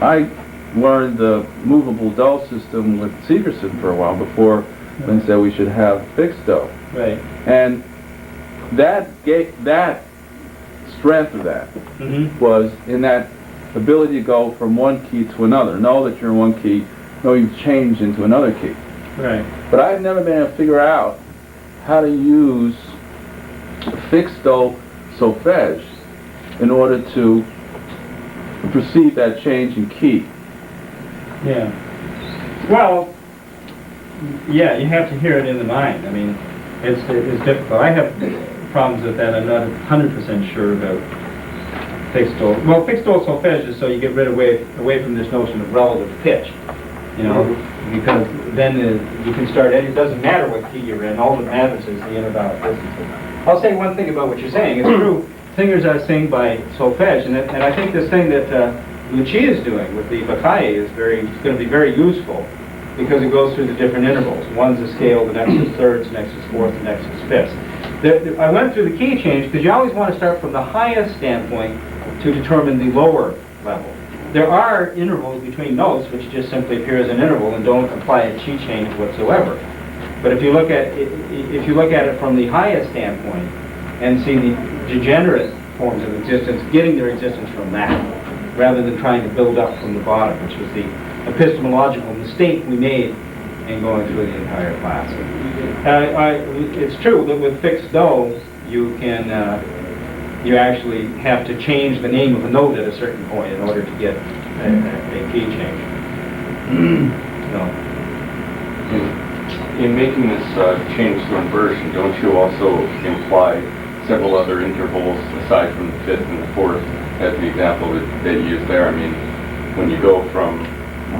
I learned the movable dull system with Severson for a while before and said we should have fixed do. Right. And that strength of that was in that ability to go from one key to another. Know that you're in one key, know you've changed into another key. Right. But I've never been able to figure out how to use fixed do solfege in order to perceive that change in key. Yeah. Well, yeah, you have to hear it in the mind. I mean, it's difficult. I have problems with that. I'm not 100% sure about fixed do. Well, fixed do solfege is so you get rid away from this notion of relative pitch, you know, because then you can start. It doesn't matter what key you're in. All that matters is the inter-vowel distance. I'll say one thing about what you're saying. It's true. Singers are sing by solfege, and I think this thing that Lucia is doing with the Bacchae is going to be very useful because it goes through the different intervals. One's a scale, the next is thirds, the next is fourths, the next is fifths. I went through the key change because you always want to start from the highest standpoint to determine the lower level. There are intervals between notes which just simply appear as an interval and don't apply a key change whatsoever. But if you look at it from the highest standpoint and see the degenerate forms of existence, getting their existence from that, rather than trying to build up from the bottom, which was the epistemological mistake we made in going through the entire class. It's true that with fixed do, you can you actually have to change the name of a note at a certain point in order to get a key change. In making this change to inversion, don't you also imply several other intervals aside from the fifth and the fourth, as the example that you used there? I mean, when you go from,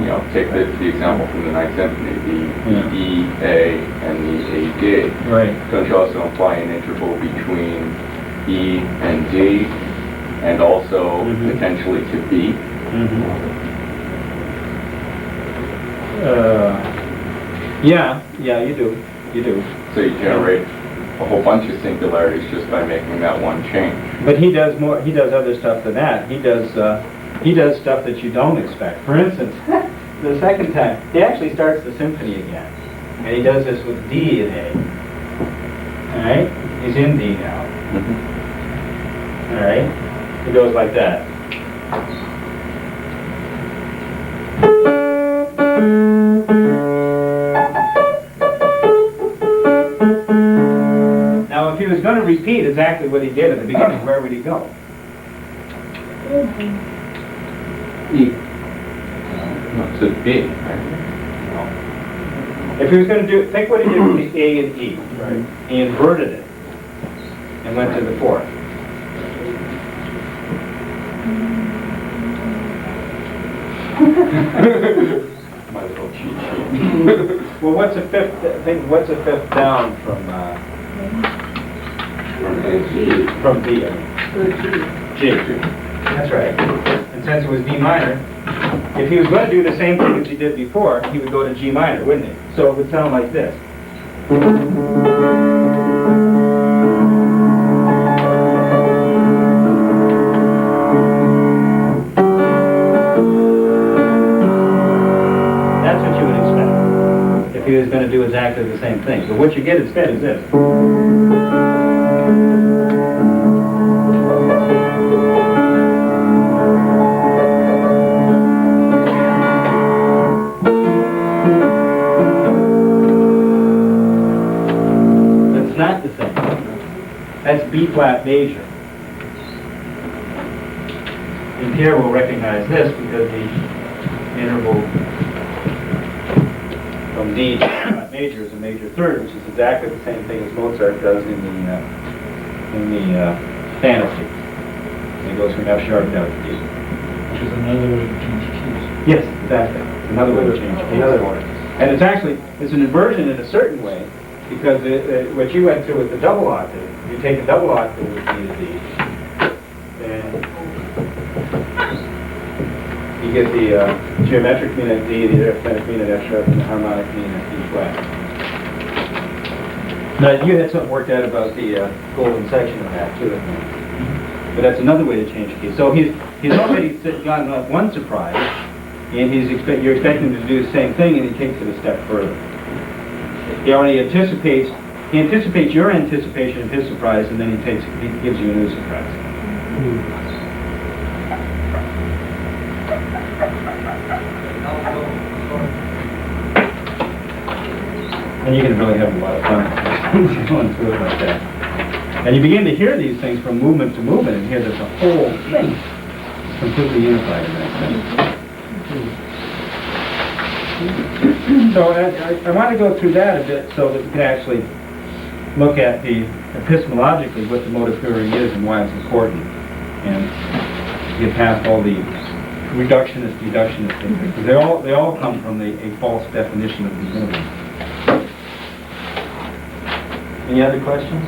you know, take the example from the Ninth Symphony, the E, A, and the A, D. Right. Don't you also imply an interval between E and D, and also potentially to B? Yeah, you do. So you generate a whole bunch of singularities just by making that one change. But he does more. He does other stuff than that. He does stuff that you don't expect. For instance, the second time he actually starts the symphony again, and he does this with D and A. All right, he's in D now. All right, he goes like that. Now, if he was going to repeat exactly what he did at the beginning, where would he go? E. No, to B, right? If he was going to do, think what he did with the A and E. Right. He inverted it and went to the fourth. My little cheat sheet. Well, what's a fifth? What's a fifth down from D? G. That's right. And since it was D minor, if he was going to do the same thing as he did before, he would go to G minor, wouldn't he? So it would sound like this. That's what you would expect if he was going to do exactly the same thing. But what you get instead is this. Not the same. That's B flat major. And here we'll recognize this because the interval from D to B flat major is a major third, which is exactly the same thing as Mozart does in the Fantasy. It goes from F sharp down to D. Which is another way to change keys. Yes, exactly. Another way to change keys. Another one. And it's an inversion in a certain way. Because what you went through with the double octave, you take a double octave with D to D, and you get the geometric mean at D, the arithmetic mean at F sharp, and the harmonic mean at D flat. Now, you had something worked out about the golden section of that, too, but that's another way to change keys. So he's already gotten one surprise, and you're expecting him to do the same thing, and he takes it a step further. He already anticipates your anticipation of his surprise, and then he gives you a new surprise. And you can really have a lot of fun going through it like that. And you begin to hear these things from movement to movement, and hear that the whole thing is completely unified in that sense. So I want to go through that a bit so that we can actually look at the epistemologically what the Motivführung is and why it's important, and get past all the reductionist, deductionist things, because they all come from a false definition of the movement. Any other questions?